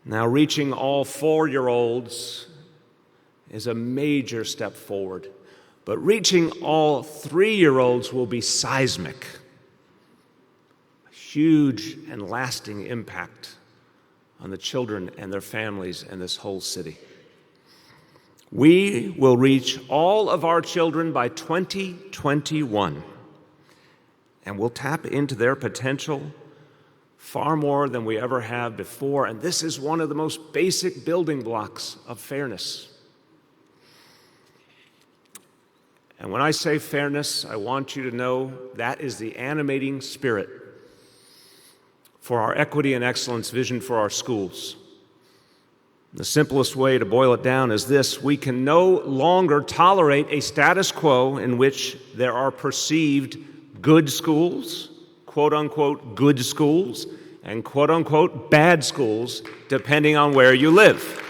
Speaker 11: Now, reaching all 4-year-olds is a major step forward, but reaching all 3-year-olds will be seismic. A huge and lasting impact on the children and their families and this whole city. We will reach all of our children by 2021, and we'll tap into their potential far more than we ever have before, and this is one of the most basic building blocks of fairness. And when I say fairness, I want you to know that is the animating spirit for our equity and excellence vision for our schools. The simplest way to boil it down is this: we can no longer tolerate a status quo in which there are perceived good schools, quote-unquote good schools, and quote-unquote bad schools, depending on where you live.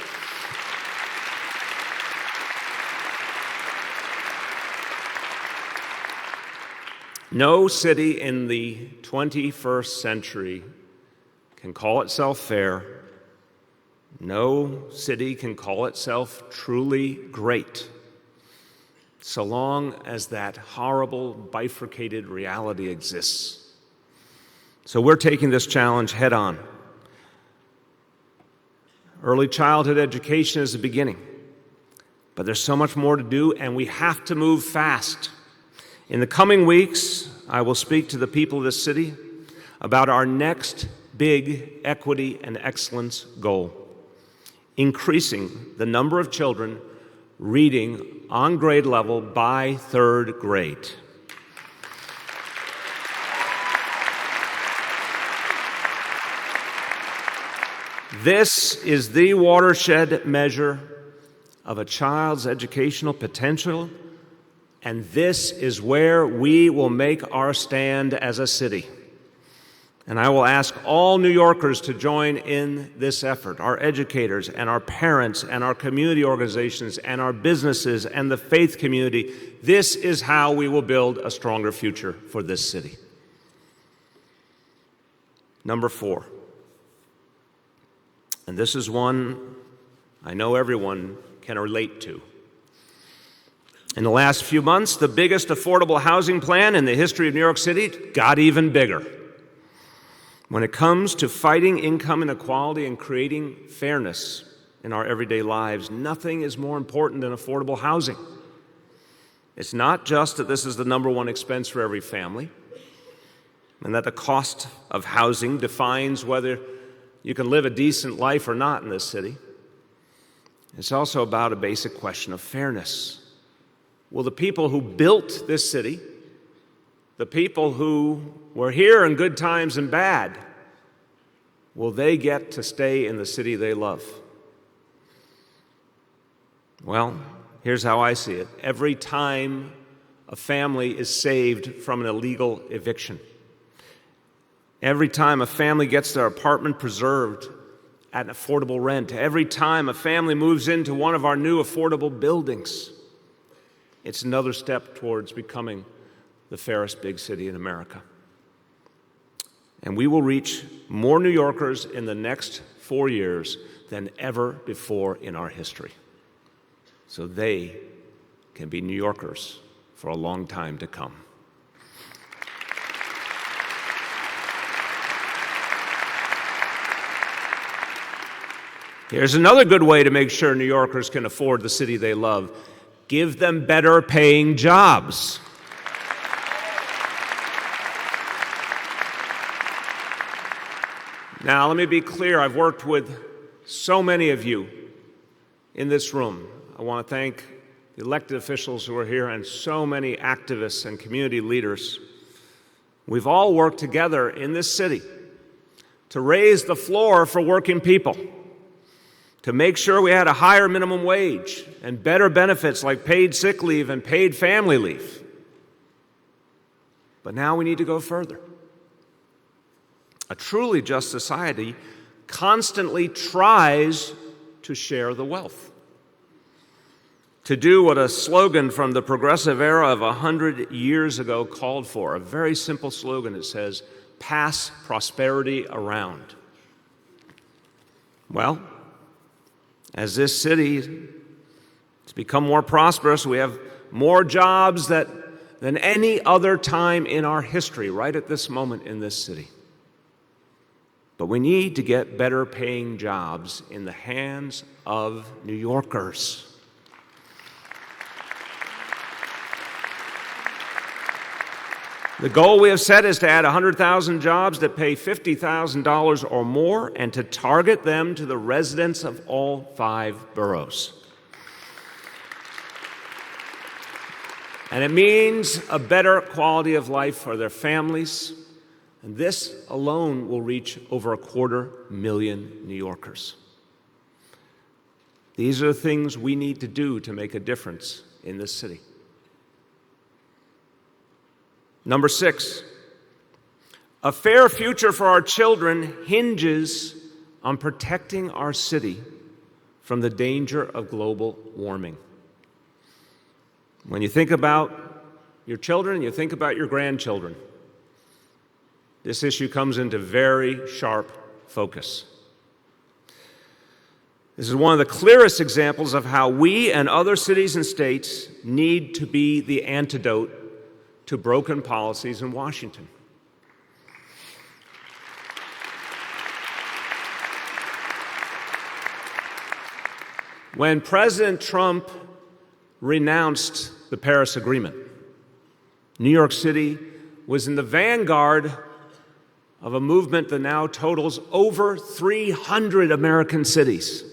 Speaker 11: No city in the 21st century can call itself fair. No city can call itself truly great, so long as that horrible bifurcated reality exists. So we're taking this challenge head on. Early childhood education is the beginning, but there's so much more to do, and we have to move fast. In the coming weeks, I will speak to the people of this city about our next big equity and excellence goal: increasing the number of children reading on grade level by third grade. This is the watershed measure of a child's educational potential, and this is where we will make our stand as a city. And I will ask all New Yorkers to join in this effort, our educators and our parents and our community organizations and our businesses and the faith community. This is how we will build a stronger future for this city. Number 4. And this is one I know everyone can relate to. In the last few months, the biggest affordable housing plan in the history of New York City got even bigger. When it comes to fighting income inequality and creating fairness in our everyday lives, nothing is more important than affordable housing. It's not just that this is the number one expense for every family, and that the cost of housing defines whether you can live a decent life or not in this city. It's also about a basic question of fairness. Will the people who built this city, the people who were here in good times and bad, will they get to stay in the city they love? Well, here's how I see it. Every time a family is saved from an illegal eviction, every time a family gets their apartment preserved at an affordable rent, every time a family moves into one of our new affordable buildings, it's another step towards becoming the fairest big city in America. And we will reach more New Yorkers in the next 4 years than ever before in our history, so they can be New Yorkers for a long time to come. Here's another good way to make sure New Yorkers can afford the city they love. Give them better paying jobs. Now, let me be clear. I've worked with so many of you in this room. I want to thank the elected officials who are here and so many activists and community leaders. We've all worked together in this city to raise the floor for working people, to make sure we had a higher minimum wage and better benefits like paid sick leave and paid family leave. But now we need to go further. A truly just society constantly tries to share the wealth, to do what a slogan from the progressive era of 100 years ago called for, a very simple slogan. It says, "Pass prosperity around." Well, as this city has become more prosperous, we have more jobs than any other time in our history, right at this moment in this city. But we need to get better paying jobs in the hands of New Yorkers. The goal we have set is to add 100,000 jobs that pay $50,000 or more and to target them to the residents of all 5 boroughs. And it means a better quality of life for their families, and this alone will reach over 250,000 New Yorkers. These are the things we need to do to make a difference in this city. Number 6, a fair future for our children hinges on protecting our city from the danger of global warming. When you think about your children, you think about your grandchildren. This issue comes into very sharp focus. This is one of the clearest examples of how we and other cities and states need to be the antidote to broken policies in Washington. When President Trump renounced the Paris Agreement, New York City was in the vanguard of a movement that now totals over 300 American cities.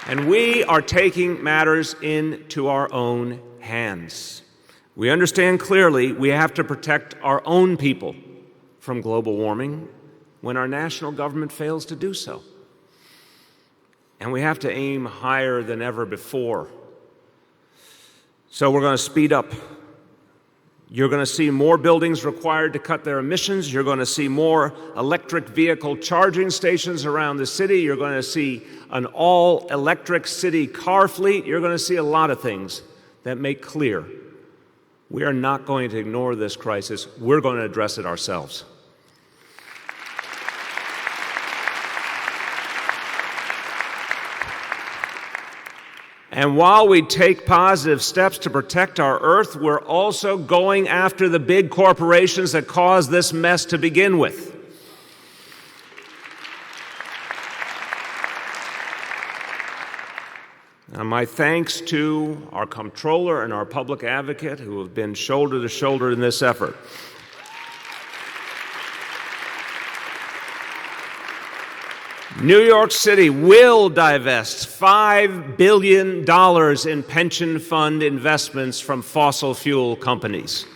Speaker 11: And we are taking matters into our own hands. We understand clearly we have to protect our own people from global warming when our national government fails to do so. And we have to aim higher than ever before. So we're going to speed up. You're going to see more buildings required to cut their emissions. You're going to see more electric vehicle charging stations around the city. You're going to see an all-electric city car fleet. You're going to see a lot of things that make clear we are not going to ignore this crisis. We're going to address it ourselves. And while we take positive steps to protect our Earth, we're also going after the big corporations that caused this mess to begin with. And my thanks to our comptroller and our public advocate who have been shoulder to shoulder in this effort. New York City will divest $5 billion in pension fund investments from fossil fuel companies.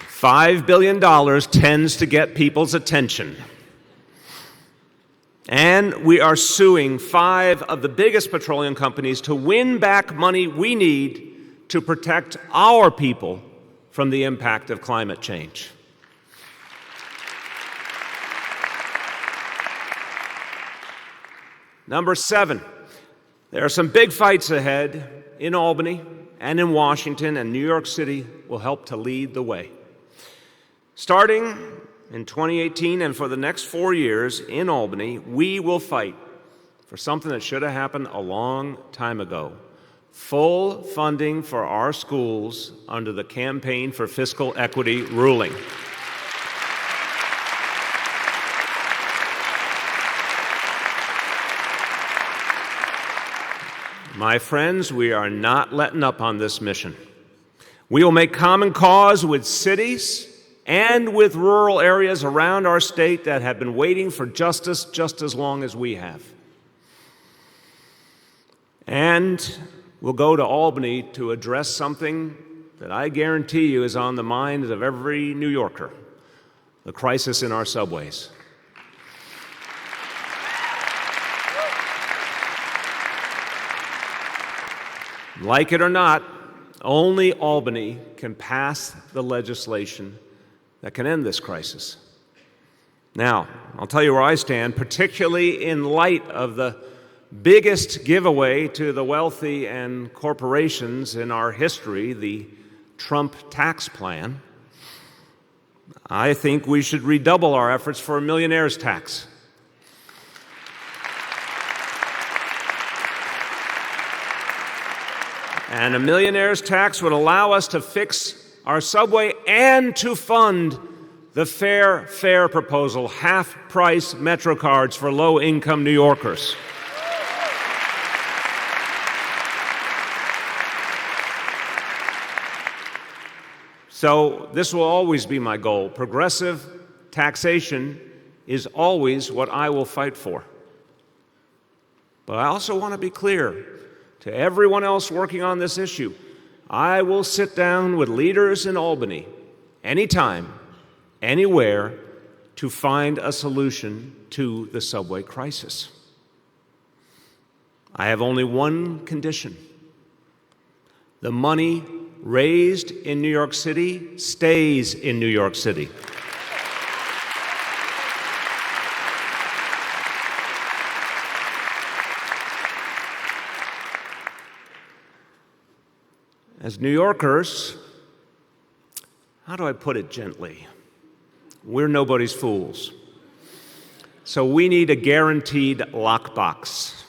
Speaker 11: $5 billion tends to get people's attention. And we are suing 5 of the biggest petroleum companies to win back money we need to protect our people from the impact of climate change. Number 7, there are some big fights ahead in Albany and in Washington, and New York City will help to lead the way. Starting in 2018 and for the next 4 years in Albany, we will fight for something that should have happened a long time ago. Full funding for our schools under the Campaign for Fiscal Equity ruling. My friends, we are not letting up on this mission. We will make common cause with cities and with rural areas around our state that have been waiting for justice just as long as we have. And we'll go to Albany to address something that I guarantee you is on the minds of every New Yorker, the crisis in our subways. Like it or not, only Albany can pass the legislation that can end this crisis. Now, I'll tell you where I stand, particularly in light of the biggest giveaway to the wealthy and corporations in our history, the Trump tax plan. I think we should redouble our efforts for a millionaire's tax. And a millionaire's tax would allow us to fix our subway and to fund the fair fare proposal, half-price Metro cards for low-income New Yorkers. So this will always be my goal. Progressive taxation is always what I will fight for. But I also want to be clear to everyone else working on this issue. I will sit down with leaders in Albany anytime, anywhere, to find a solution to the subway crisis. I have only one condition. The money raised in New York City stays in New York City. As New Yorkers, how do I put it gently? We're nobody's fools. So we need a guaranteed lockbox.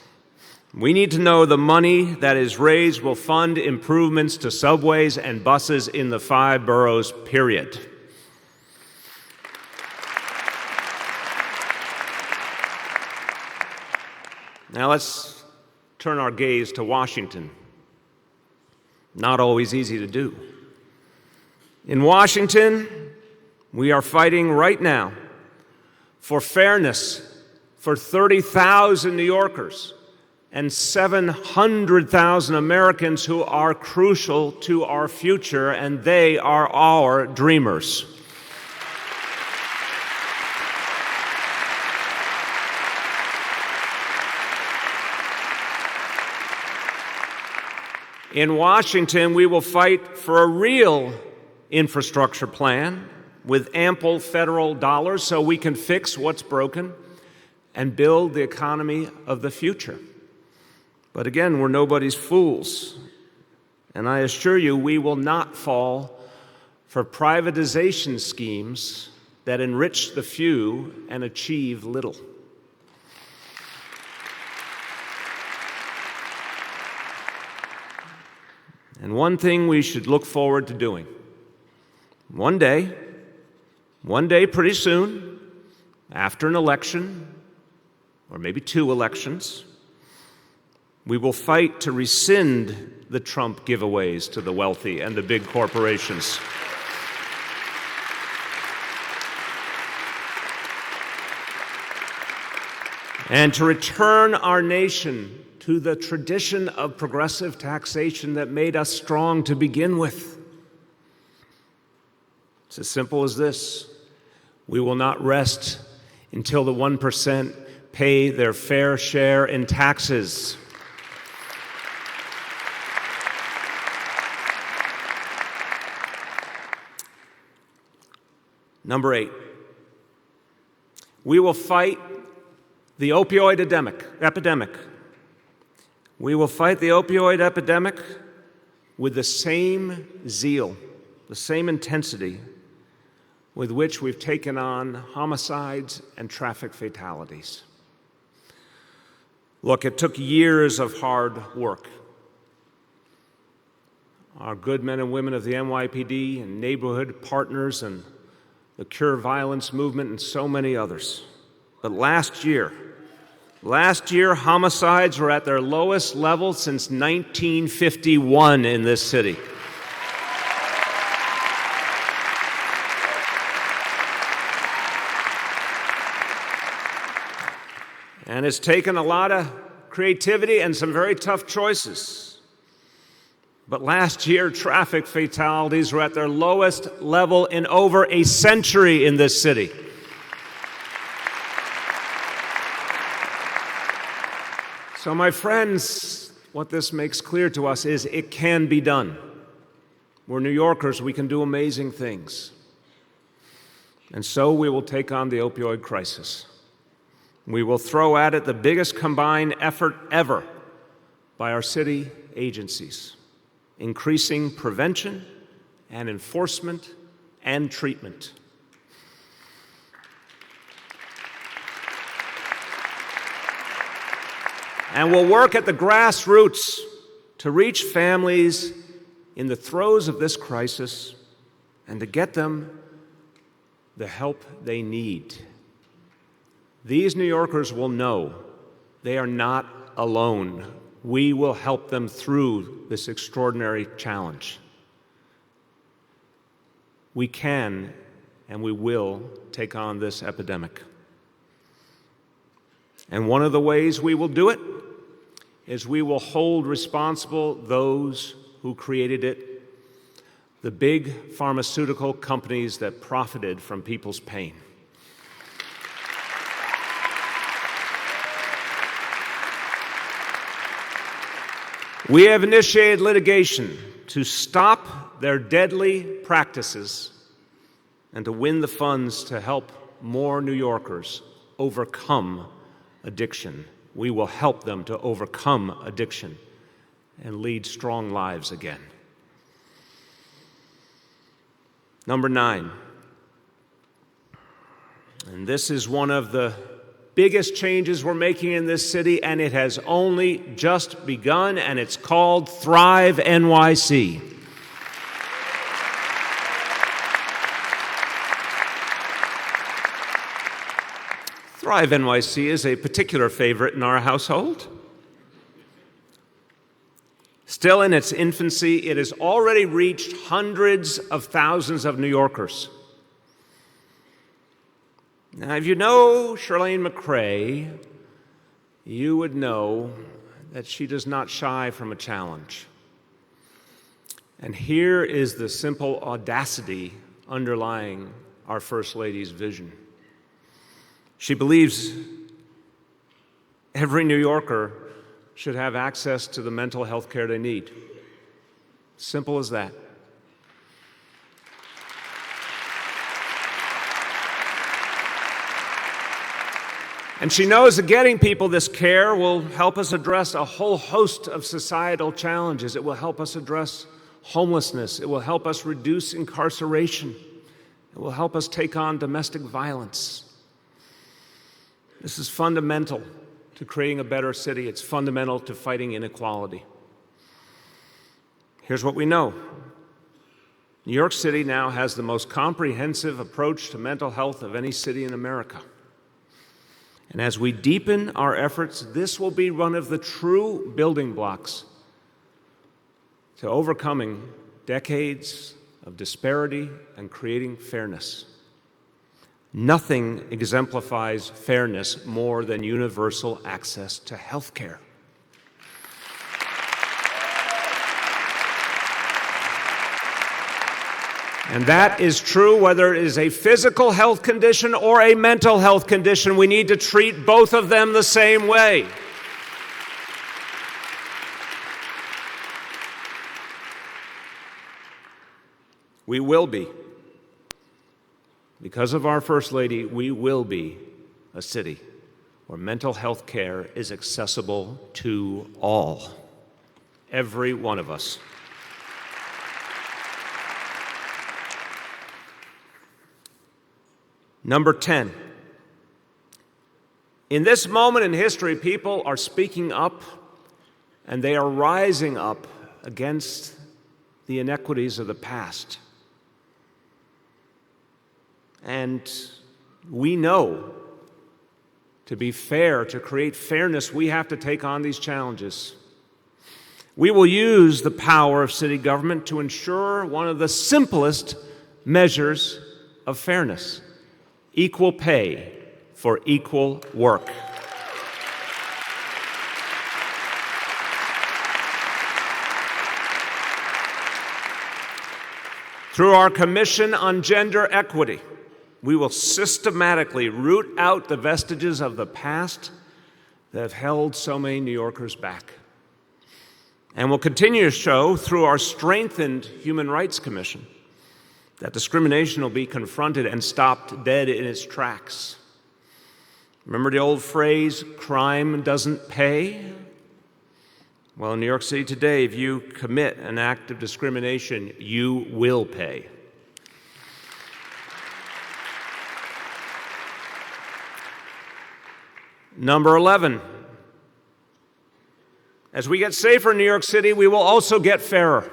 Speaker 11: We need to know the money that is raised will fund improvements to subways and buses in the 5 boroughs, period. Now let's turn our gaze to Washington. Not always easy to do. In Washington, we are fighting right now for fairness for 30,000 New Yorkers and 700,000 Americans who are crucial to our future, and they are our dreamers. In Washington, we will fight for a real infrastructure plan with ample federal dollars so we can fix what's broken and build the economy of the future. But again, we're nobody's fools. And I assure you, we will not fall for privatization schemes that enrich the few and achieve little. And one thing we should look forward to doing, one day pretty soon, after an election, or maybe 2 elections, we will fight to rescind the Trump giveaways to the wealthy and the big corporations. And to return our nation to the tradition of progressive taxation that made us strong to begin with. It's as simple as this. We will not rest until the 1% pay their fair share in taxes. Number 8, we will fight the opioid epidemic. We will fight the opioid epidemic with the same zeal, the same intensity with which we've taken on homicides and traffic fatalities. Look, it took years of hard work. Our good men and women of the NYPD and neighborhood partners and the Cure Violence movement and so many others. But last year, homicides were at their lowest level since 1951 in this city. And it's taken a lot of creativity and some very tough choices. But last year, traffic fatalities were at their lowest level in over a century in this city. So, my friends, what this makes clear to us is it can be done. We're New Yorkers, we can do amazing things. And so we will take on the opioid crisis. We will throw at it the biggest combined effort ever by our city agencies, increasing prevention and enforcement and treatment. And we'll work at the grassroots to reach families in the throes of this crisis and to get them the help they need. These New Yorkers will know they are not alone. We will help them through this extraordinary challenge. We can and we will take on this epidemic. And one of the ways we will do it is we will hold responsible those who created it, the big pharmaceutical companies that profited from people's pain. We have initiated litigation to stop their deadly practices and to win the funds to help more New Yorkers overcome addiction. We will help them to overcome addiction and lead strong lives again. Number 9, and this is one of the biggest changes we're making in this city, and it has only just begun, and it's called Thrive NYC. Thrive NYC is a particular favorite in our household. Still in its infancy, it has already reached hundreds of thousands of New Yorkers. Now, if you know Shirlane McCray, you would know that she does not shy from a challenge. And here is the simple audacity underlying our First Lady's vision. She believes every New Yorker should have access to the mental health care they need. Simple as that. And she knows that getting people this care will help us address a whole host of societal challenges. It will help us address homelessness. It will help us reduce incarceration. It will help us take on domestic violence. This is fundamental to creating a better city. It's fundamental to fighting inequality. Here's what we know. New York City now has the most comprehensive approach to mental health of any city in America. And as we deepen our efforts, this will be one of the true building blocks to overcoming decades of disparity and creating fairness. Nothing exemplifies fairness more than universal access to health care. And that is true whether it is a physical health condition or a mental health condition. We need to treat both of them the same way. We will be. Because of our First Lady, we will be a city where mental health care is accessible to all, every one of us. Number 10. In this moment in history, people are speaking up and they are rising up against the inequities of the past. And we know, to be fair, to create fairness, we have to take on these challenges. We will use the power of city government to ensure one of the simplest measures of fairness: equal pay for equal work. Through our Commission on Gender Equity, we will systematically root out the vestiges of the past that have held so many New Yorkers back. And we'll continue to show, through our strengthened Human Rights Commission, that discrimination will be confronted and stopped dead in its tracks. Remember the old phrase, crime doesn't pay? Well, in New York City today, if you commit an act of discrimination, you will pay. Number 11. As we get safer in New York City, we will also get fairer.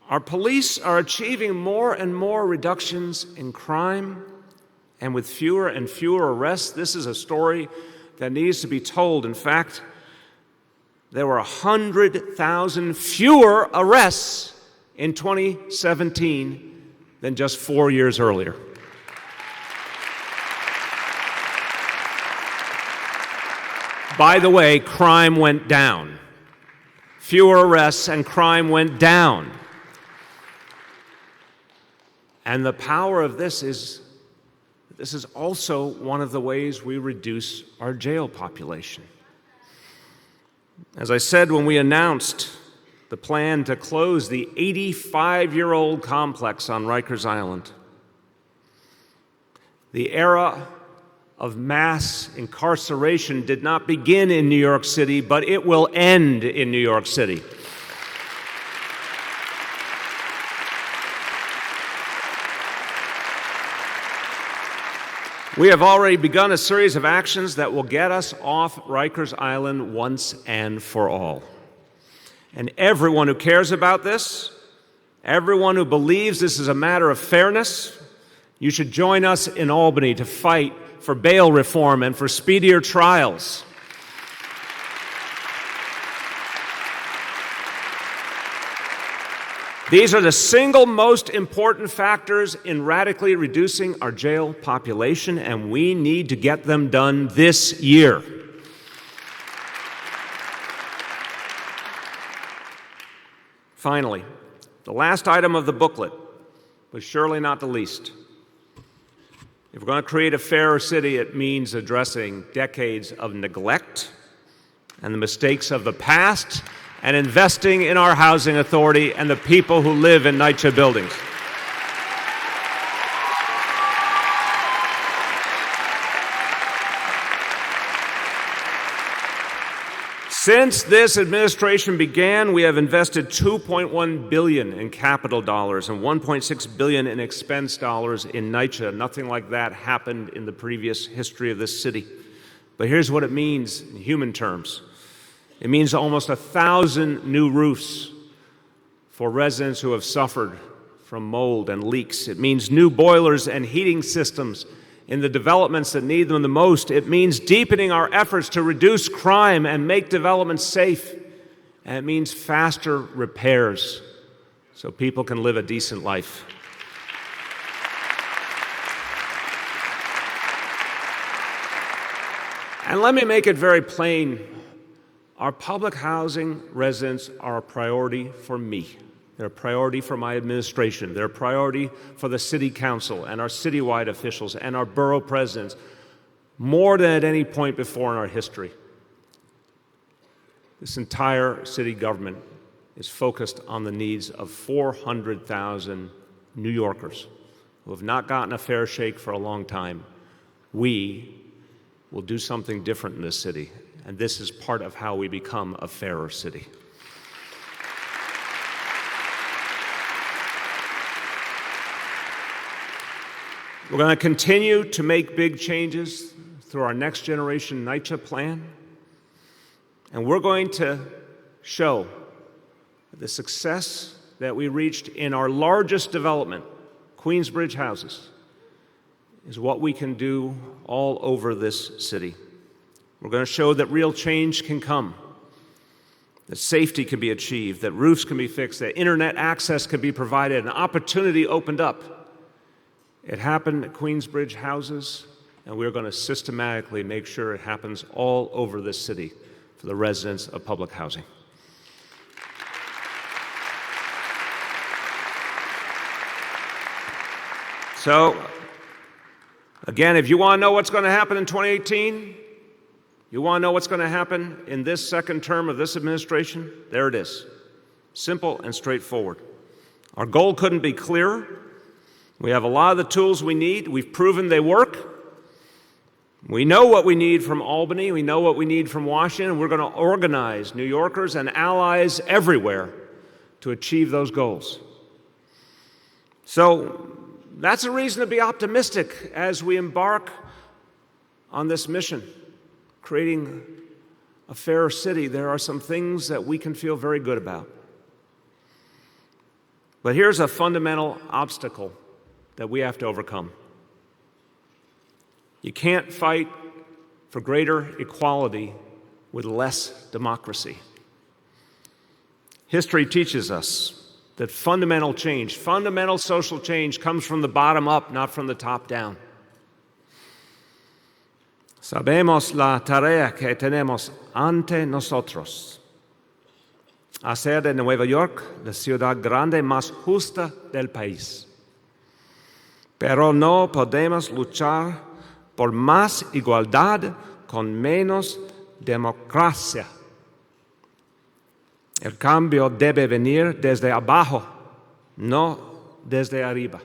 Speaker 11: Our police are achieving more and more reductions in crime, and with fewer and fewer arrests. This is a story that needs to be told. In fact, there were 100,000 fewer arrests in 2017 than just 4 years earlier. By the way, crime went down. Fewer arrests and crime went down. And the power of this is also one of the ways we reduce our jail population. As I said when we announced the plan to close the 85-year-old complex on Rikers Island, the era of mass incarceration did not begin in New York City, but it will end in New York City. We have already begun a series of actions that will get us off Rikers Island once and for all. And everyone who cares about this, everyone who believes this is a matter of fairness, you should join us in Albany to fight for bail reform and for speedier trials. These are the single most important factors in radically reducing our jail population, and we need to get them done this year. Finally, the last item of the booklet, but surely not the least. If we're going to create a fairer city, it means addressing decades of neglect and the mistakes of the past, and investing in our housing authority and the people who live in NYCHA buildings. Since this administration began, we have invested $2.1 billion in capital dollars and $1.6 billion in expense dollars in NYCHA. Nothing like that happened in the previous history of this city. But here's what it means in human terms. It means almost 1,000 new roofs for residents who have suffered from mold and leaks. It means new boilers and heating systems in the developments that need them the most. It means deepening our efforts to reduce crime and make development safe. And it means faster repairs so people can live a decent life. And let me make it very plain. Our public housing residents are a priority for me. They're a priority for my administration. They're a priority for the city council and our citywide officials and our borough presidents, more than at any point before in our history. This entire city government is focused on the needs of 400,000 New Yorkers who have not gotten a fair shake for a long time. We will do something different in this city. And this is part of how we become a fairer city. We're going to continue to make big changes through our Next Generation NYCHA plan. And we're going to show the success that we reached in our largest development, Queensbridge Houses, is what we can do all over this city. We're going to show that real change can come, that safety can be achieved, that roofs can be fixed, that internet access can be provided, and opportunity opened up. It happened at Queensbridge Houses, and we're going to systematically make sure it happens all over this city for the residents of public housing. So, again, if you want to know what's going to happen in 2018, you want to know what's going to happen in this second term of this administration? There it is. Simple and straightforward. Our goal couldn't be clearer. We have a lot of the tools we need. We've proven they work. We know what we need from Albany. We know what we need from Washington. We're going to organize New Yorkers and allies everywhere to achieve those goals. So that's a reason to be optimistic as we embark on this mission. Creating a fairer city, there are some things that we can feel very good about. But here's a fundamental obstacle that we have to overcome. You can't fight for greater equality with less democracy. History teaches us that fundamental change, fundamental social change, comes from the bottom up, not from the top down. Sabemos la tarea que tenemos ante nosotros. Hacer de Nueva York la ciudad grande más justa del país. Pero no podemos luchar por más igualdad con menos democracia. El cambio debe venir desde abajo, no desde arriba.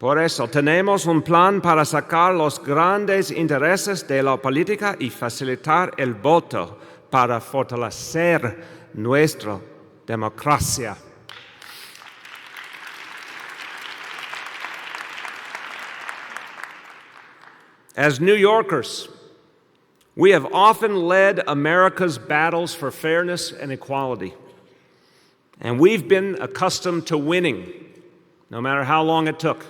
Speaker 11: Por eso tenemos un plan para sacar los grandes intereses de la política y facilitar el voto para fortalecer nuestra democracia. As New Yorkers, we have often led America's battles for fairness and equality, and we've been accustomed to winning, no matter how long it took.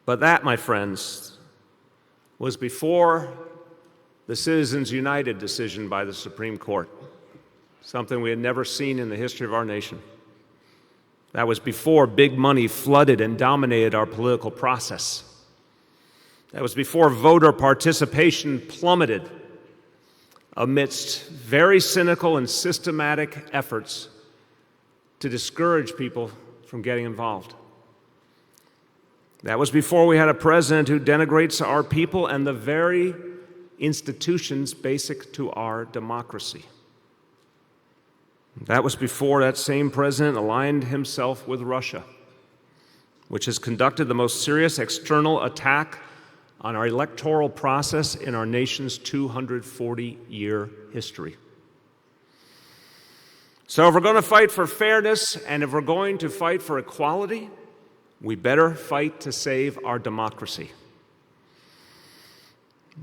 Speaker 11: But that, my friends, was before the Citizens United decision by the Supreme Court, something we had never seen in the history of our nation. That was before big money flooded and dominated our political process. That was before voter participation plummeted amidst very cynical and systematic efforts to discourage people from getting involved. That was before we had a president who denigrates our people and the very institutions basic to our democracy. That was before that same president aligned himself with Russia, which has conducted the most serious external attack on our electoral process in our nation's 240-year history. So if we're going to fight for fairness and if we're going to fight for equality, we better fight to save our democracy.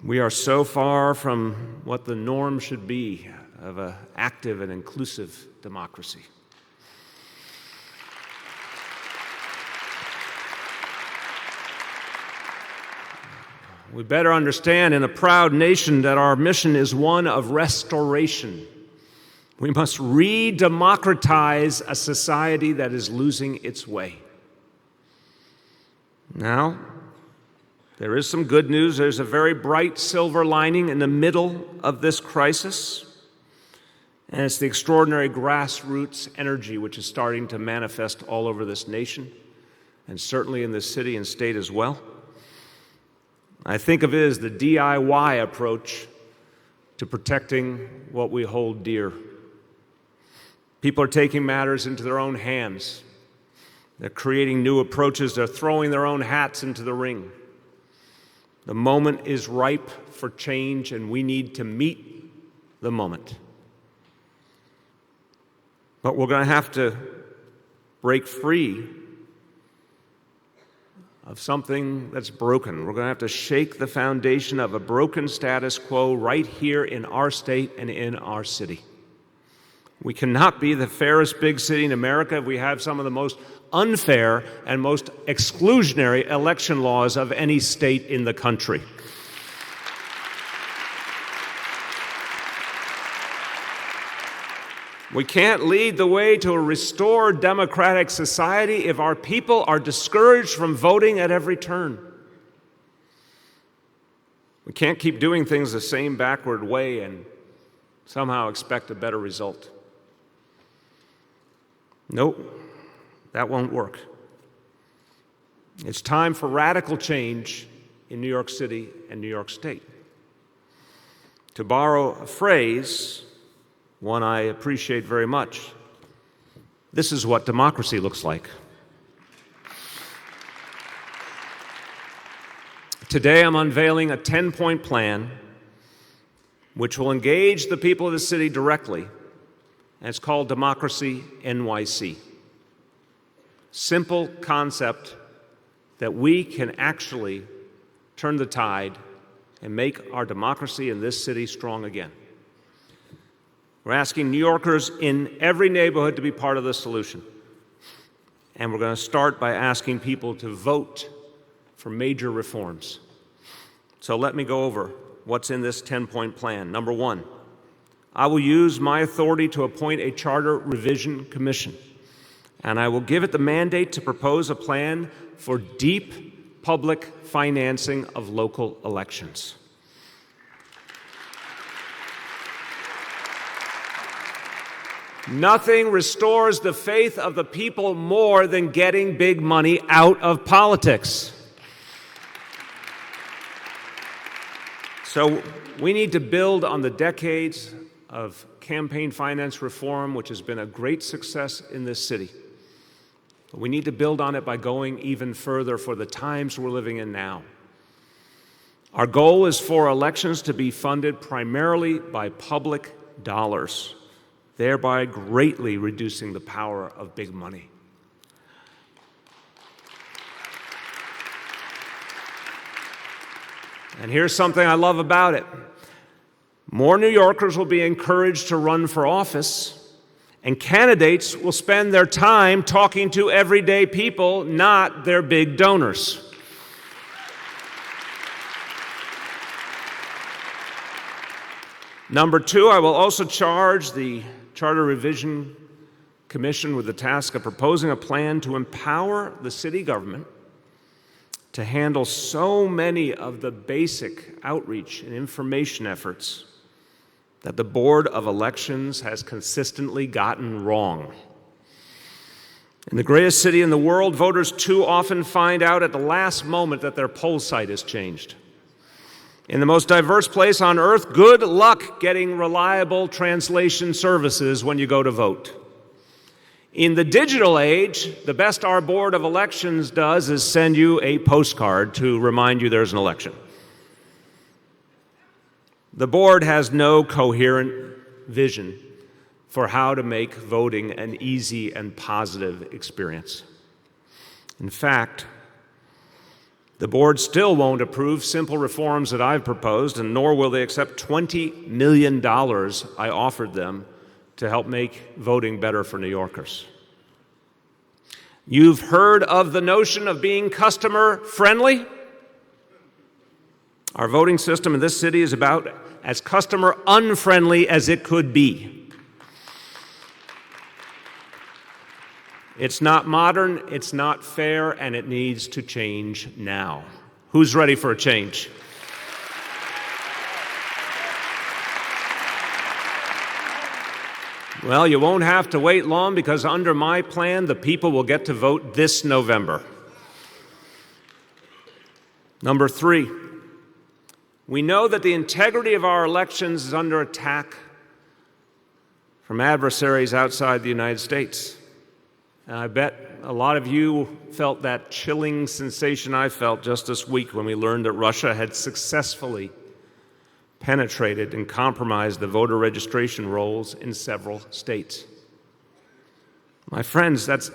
Speaker 11: We are so far from what the norm should be of an active and inclusive democracy. We better understand in a proud nation that our mission is one of restoration. We must re-democratize a society that is losing its way. Now, there is some good news. There's a very bright silver lining in the middle of this crisis, and it's the extraordinary grassroots energy which is starting to manifest all over this nation, and certainly in this city and state as well. I think of it as the DIY approach to protecting what we hold dear. People are taking matters into their own hands. They're creating new approaches. They're throwing their own hats into the ring. The moment is ripe for change, and we need to meet the moment. But we're going to have to break free of something that's broken. We're going to have to shake the foundation of a broken status quo right here in our state and in our city. We cannot be the fairest big city in America if we have some of the most unfair and most exclusionary election laws of any state in the country. We can't lead the way to a restored democratic society if our people are discouraged from voting at every turn. We can't keep doing things the same backward way and somehow expect a better result. Nope, that won't work. It's time for radical change in New York City and New York State. To borrow a phrase, one I appreciate very much, this is what democracy looks like. Today I'm unveiling a 10-point plan which will engage the people of the city directly, and it's called Democracy NYC. Simple concept that we can actually turn the tide and make our democracy in this city strong again. We're asking New Yorkers in every neighborhood to be part of the solution. And we're going to start by asking people to vote for major reforms. So let me go over what's in this 10-point plan. Number one, I will use my authority to appoint a charter revision commission, and I will give it the mandate to propose a plan for deep public financing of local elections. Nothing restores the faith of the people more than getting big money out of politics. So we need to build on the decades of campaign finance reform, which has been a great success in this city. But we need to build on it by going even further for the times we're living in now. Our goal is for elections to be funded primarily by public dollars, thereby greatly reducing the power of big money. And here's something I love about it. More New Yorkers will be encouraged to run for office, and candidates will spend their time talking to everyday people, not their big donors. Number two, I will also charge the Charter Revision Commission with the task of proposing a plan to empower the city government to handle so many of the basic outreach and information efforts that the Board of Elections has consistently gotten wrong. In the greatest city in the world, voters too often find out at the last moment that their poll site has changed. In the most diverse place on earth, good luck getting reliable translation services when you go to vote. In the digital age, the best our Board of Elections does is send you a postcard to remind you there's an election. The board has no coherent vision for how to make voting an easy and positive experience. In fact, the board still won't approve simple reforms that I've proposed, and nor will they accept $20 million I offered them to help make voting better for New Yorkers. You've heard of the notion of being customer-friendly? Our voting system in this city is about as customer-unfriendly as it could be. It's not modern, it's not fair, and it needs to change now. Who's ready for a change? Well, you won't have to wait long, because under my plan, the people will get to vote this November. Number three, we know that the integrity of our elections is under attack from adversaries outside the United States. And I bet a lot of you felt that chilling sensation I felt just this week when we learned that Russia had successfully penetrated and compromised the voter registration rolls in several states. My friends, that's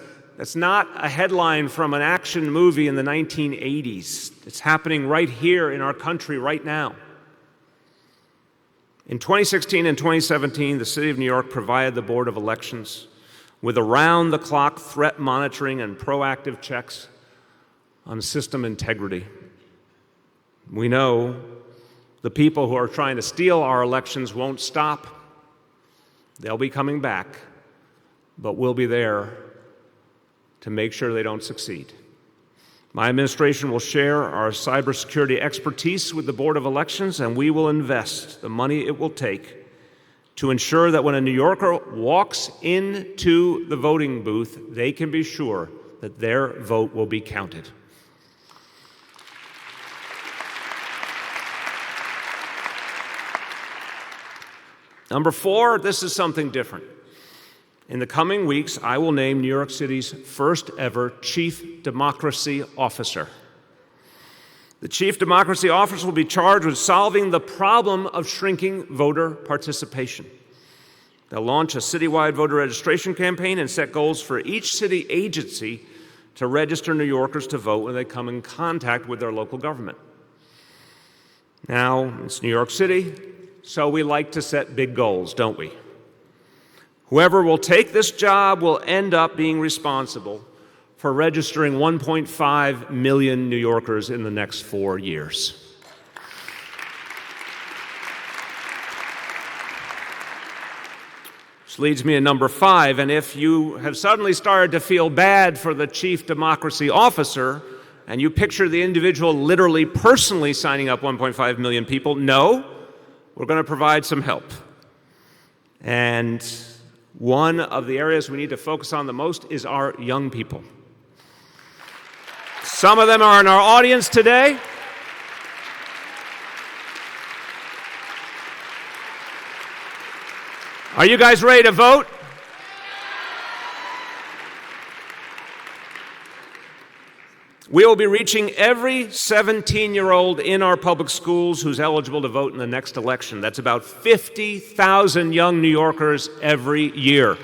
Speaker 11: not a headline from an action movie in the 1980s. It's happening right here in our country right now. In 2016 and 2017, the City of New York provided the Board of Elections with around-the-clock threat monitoring and proactive checks on system integrity. We know the people who are trying to steal our elections won't stop. They'll be coming back, but we'll be there to make sure they don't succeed. My administration will share our cybersecurity expertise with the Board of Elections, and we will invest the money it will take to ensure that when a New Yorker walks into the voting booth, they can be sure that their vote will be counted. Number four, this is something different. In the coming weeks, I will name New York City's first ever Chief Democracy Officer. The Chief Democracy Officer will be charged with solving the problem of shrinking voter participation. They'll launch a citywide voter registration campaign and set goals for each city agency to register New Yorkers to vote when they come in contact with their local government. Now, it's New York City, so we like to set big goals, don't we? Whoever will take this job will end up being responsible for registering 1.5 million New Yorkers in the next 4 years. Which leads me to number five, and if you have suddenly started to feel bad for the Chief Democracy Officer, and you picture the individual literally personally signing up 1.5 million people, no, we're going to provide some help. And one of the areas we need to focus on the most is our young people. Some of them are in our audience today. Are you guys ready to vote? We will be reaching every 17-year-old in our public schools who's eligible to vote in the next election. That's about 50,000 young New Yorkers every year.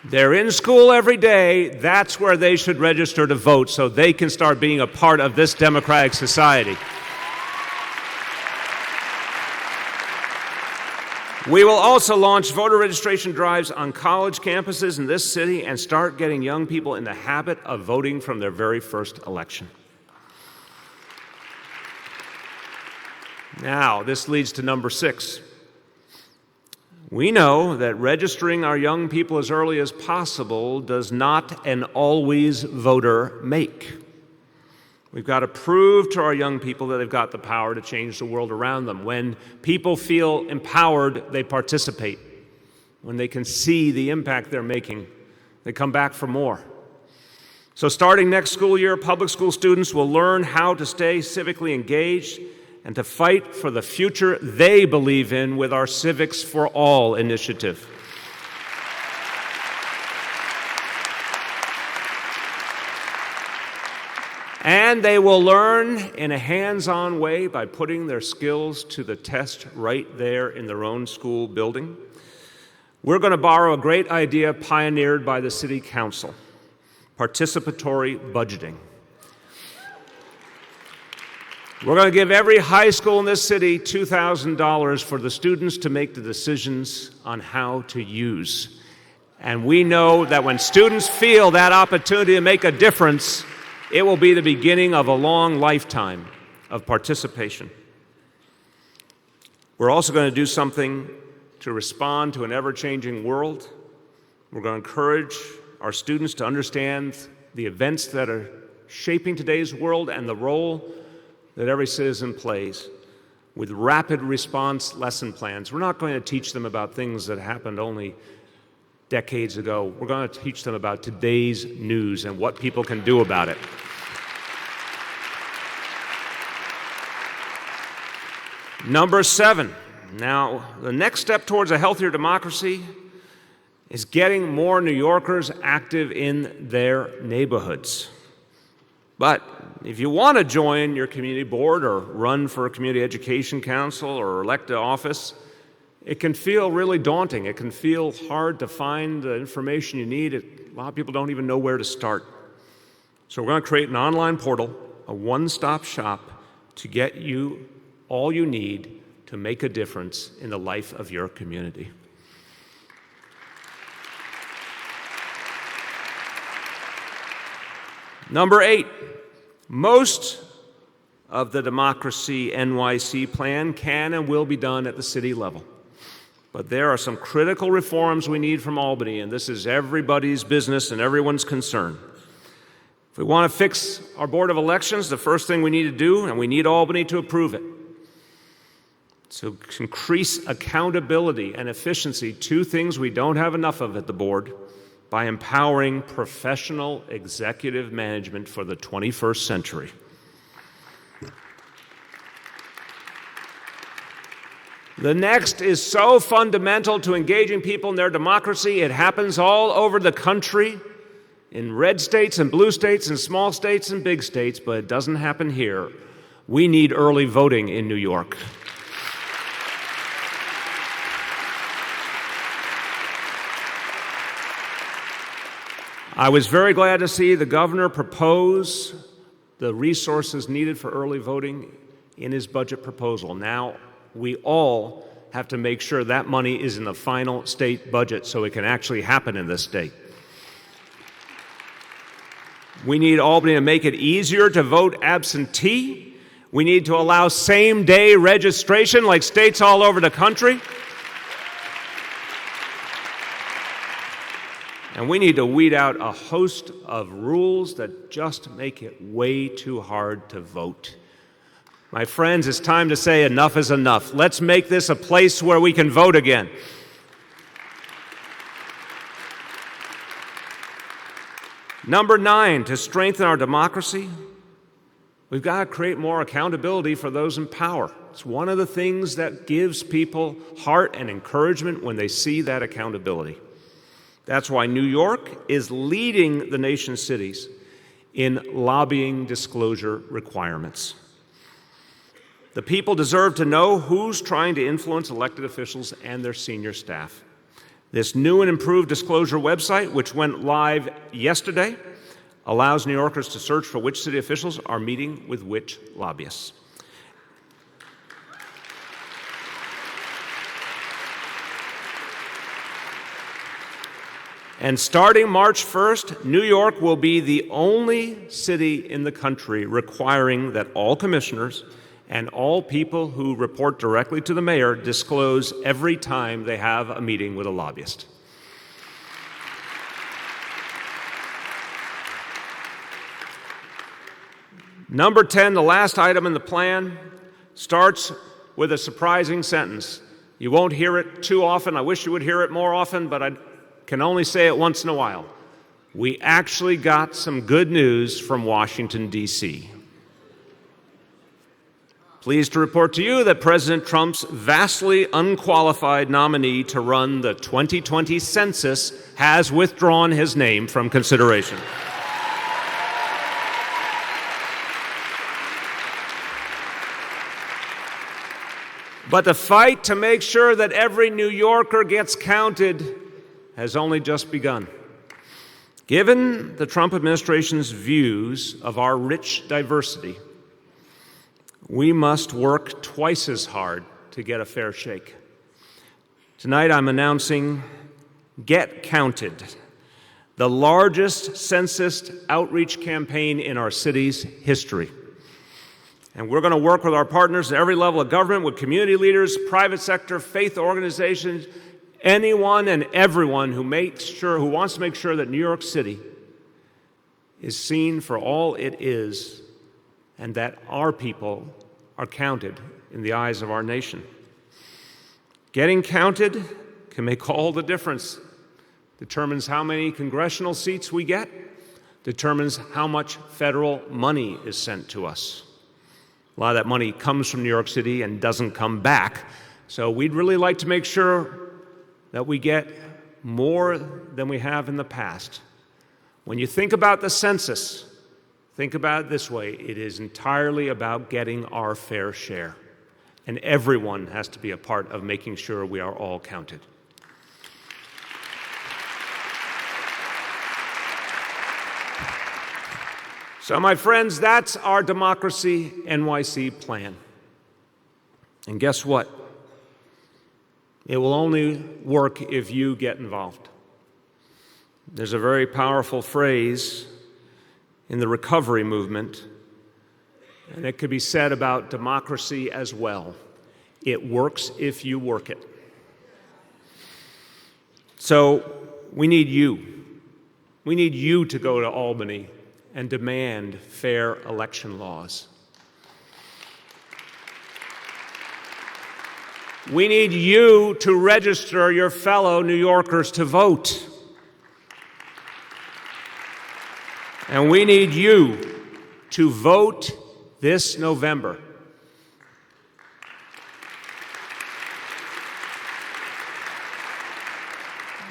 Speaker 11: They're in school every day. That's where they should register to vote so they can start being a part of this democratic society. We will also launch voter registration drives on college campuses in this city and start getting young people in the habit of voting from their very first election. Now, this leads to number 6. We know that registering our young people as early as possible does not an always voter make. We've got to prove to our young people that they've got the power to change the world around them. When people feel empowered, they participate. When they can see the impact they're making, they come back for more. So starting next school year, public school students will learn how to stay civically engaged and to fight for the future they believe in with our Civics for All initiative. And they will learn in a hands-on way by putting their skills to the test right there in their own school building. We're going to borrow a great idea pioneered by the City Council: participatory budgeting. We're going to give every high school in this city $2,000 for the students to make the decisions on how to use. And we know that when students feel that opportunity to make a difference, it will be the beginning of a long lifetime of participation. We're also going to do something to respond to an ever-changing world. We're going to encourage our students to understand the events that are shaping today's world and the role that every citizen plays with rapid response lesson plans. We're not going to teach them about things that happened only decades ago. We're going to teach them about today's news and what people can do about it. Number 7. Now, the next step towards a healthier democracy is getting more New Yorkers active in their neighborhoods. But if you want to join your community board or run for a community education council or elect to office, it can feel really daunting. It can feel hard to find the information you need. A lot of people don't even know where to start. So we're going to create an online portal, a one-stop shop, to get you all you need to make a difference in the life of your community. Number 8, most of the Democracy NYC plan can and will be done at the city level. But there are some critical reforms we need from Albany, and this is everybody's business and everyone's concern. If we want to fix our Board of Elections, the first thing we need to do, and we need Albany to approve it, to increase accountability and efficiency, 2 things we don't have enough of at the board, by empowering professional executive management for the 21st century. The next is so fundamental to engaging people in their democracy. It happens all over the country, in red states and blue states and small states and big states, but it doesn't happen here. We need early voting in New York. I was very glad to see the governor propose the resources needed for early voting in his budget proposal. Now, we all have to make sure that money is in the final state budget so it can actually happen in this state. We need Albany to make it easier to vote absentee. We need to allow same-day registration like states all over the country. And we need to weed out a host of rules that just make it way too hard to vote. My friends, it's time to say enough is enough. Let's make this a place where we can vote again. Number 9, to strengthen our democracy, we've got to create more accountability for those in power. It's one of the things that gives people heart and encouragement when they see that accountability. That's why New York is leading the nation's cities in lobbying disclosure requirements. The people deserve to know who's trying to influence elected officials and their senior staff. This new and improved disclosure website, which went live yesterday, allows New Yorkers to search for which city officials are meeting with which lobbyists. And starting March 1st, New York will be the only city in the country requiring that all commissioners and all people who report directly to the mayor disclose every time they have a meeting with a lobbyist. Number 10, the last item in the plan, starts with a surprising sentence. You won't hear it too often. I wish you would hear it more often, but I can only say it once in a while. We actually got some good news from Washington, D.C. Pleased to report to you that President Trump's vastly unqualified nominee to run the 2020 census has withdrawn his name from consideration. But the fight to make sure that every New Yorker gets counted has only just begun. Given the Trump administration's views of our rich diversity, we must work twice as hard to get a fair shake. Tonight I'm announcing Get Counted, the largest census outreach campaign in our city's history. And we're going to work with our partners at every level of government, with community leaders, private sector, faith organizations, anyone and everyone who wants to make sure that New York City is seen for all it is and that our people are counted in the eyes of our nation. Getting counted can make all the difference. Determines how many congressional seats we get, determines how much federal money is sent to us. A lot of that money comes from New York City and doesn't come back. So we'd really like to make sure that we get more than we have in the past. When you think about the census, think about it this way. It is entirely about getting our fair share. And everyone has to be a part of making sure we are all counted. So, my friends, that's our Democracy NYC plan. And guess what? It will only work if you get involved. There's a very powerful phrase in the recovery movement, and it could be said about democracy as well. It works if you work it. So we need you. We need you to go to Albany and demand fair election laws. We need you to register your fellow New Yorkers to vote. And we need you to vote this November.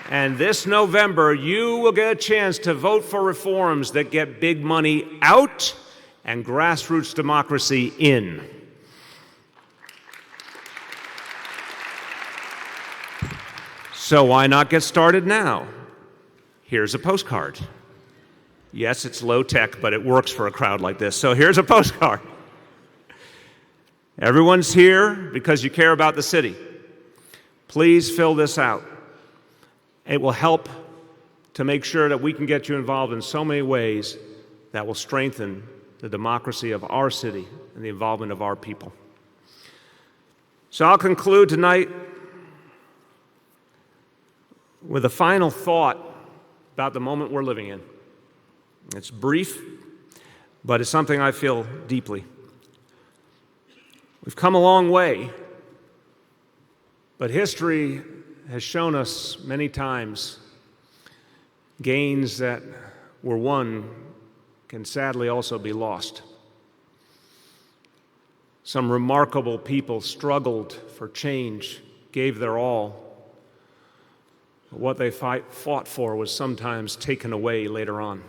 Speaker 11: And this November, you will get a chance to vote for reforms that get big money out and grassroots democracy in. So why not get started now? Here's a postcard. Yes, it's low tech, but it works for a crowd like this. So here's a postcard. Everyone's here because you care about the city. Please fill this out. It will help to make sure that we can get you involved in so many ways that will strengthen the democracy of our city and the involvement of our people. So I'll conclude tonight with a final thought about the moment we're living in. It's brief, but it's something I feel deeply. We've come a long way, but history has shown us many times gains that were won can sadly also be lost. Some remarkable people struggled for change, gave their all. But what they fought for was sometimes taken away later on.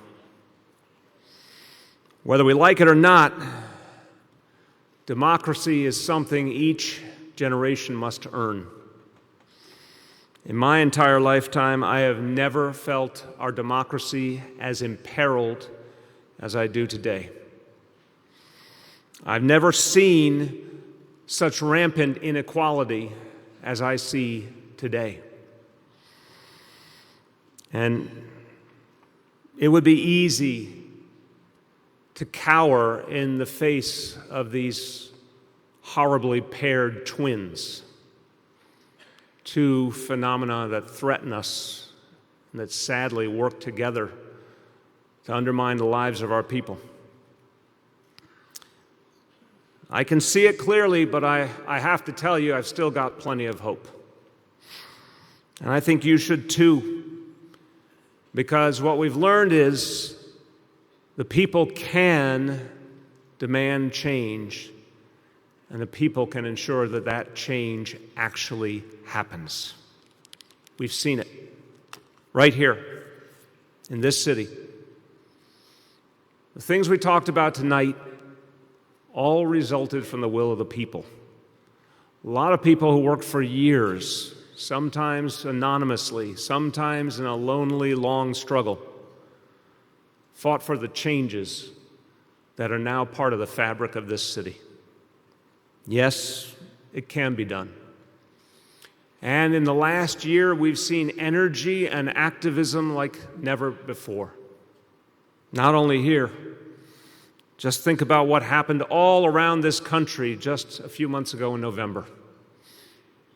Speaker 11: Whether we like it or not, democracy is something each generation must earn. In my entire lifetime, I have never felt our democracy as imperiled as I do today. I've never seen such rampant inequality as I see today. And it would be easy to cower in the face of these horribly paired twins, two phenomena that threaten us and that sadly work together to undermine the lives of our people. I can see it clearly, but I have to tell you, I've still got plenty of hope. And I think you should too, because what we've learned is the people can demand change, and the people can ensure that that change actually happens. We've seen it right here in this city. The things we talked about tonight all resulted from the will of the people. A lot of people who worked for years, sometimes anonymously, sometimes in a lonely, long struggle, fought for the changes that are now part of the fabric of this city. Yes, it can be done. And in the last year, we've seen energy and activism like never before. Not only here. Just think about what happened all around this country just a few months ago in November.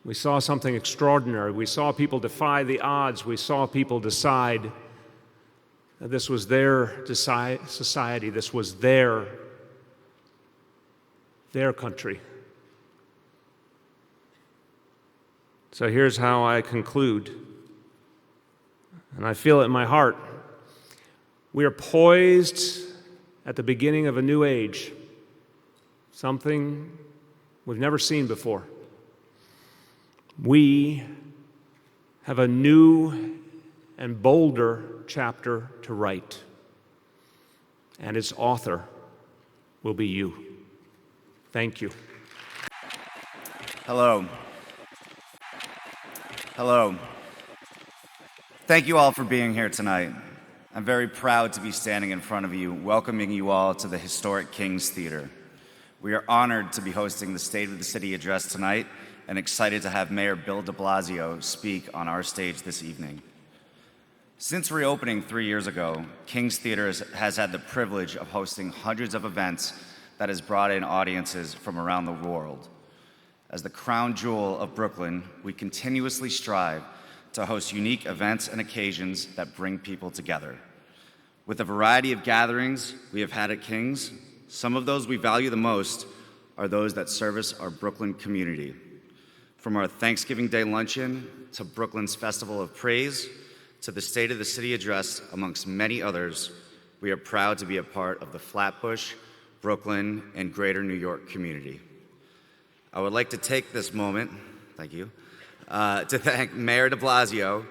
Speaker 11: We saw something extraordinary. We saw people defy the odds. We saw people decide that this was their society. This was their country. So here's how I conclude, and I feel it in my heart. We are poised at the beginning of a new age, something we've never seen before. We have a new and bolder chapter to write, and its author will be you. Thank you.
Speaker 1: Hello. Hello. Thank you all for being here tonight. I'm very proud to be standing in front of you, welcoming you all to the historic King's Theater. We are honored to be hosting the State of the City address tonight and excited to have Mayor Bill de Blasio speak on our stage this evening. Since reopening 3 years ago, King's Theater has had the privilege of hosting hundreds of events that has brought in audiences from around the world. As the crown jewel of Brooklyn, we continuously strive to host unique events and occasions that bring people together. With a variety of gatherings we have had at King's, some of those we value the most are those that service our Brooklyn community. From our Thanksgiving Day luncheon to Brooklyn's Festival of Praise to the State of the City address, amongst many others, we are proud to be a part of the Flatbush, Brooklyn, and Greater New York community. I would like to take this moment, thank you, to thank Mayor de Blasio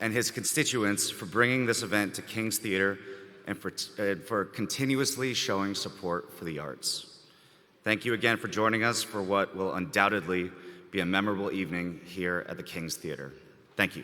Speaker 1: and his constituents for bringing this event to King's Theater and for continuously showing support for the arts. Thank you again for joining us for what will undoubtedly be a memorable evening here at the King's Theater. Thank you.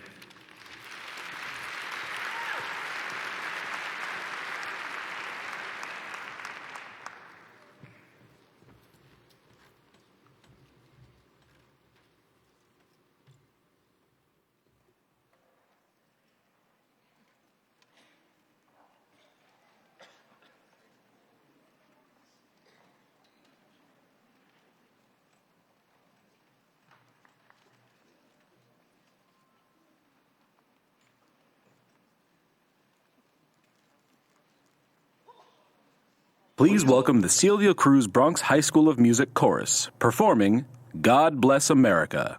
Speaker 21: Please welcome the Celia Cruz Bronx High School of Music Chorus, performing God Bless America.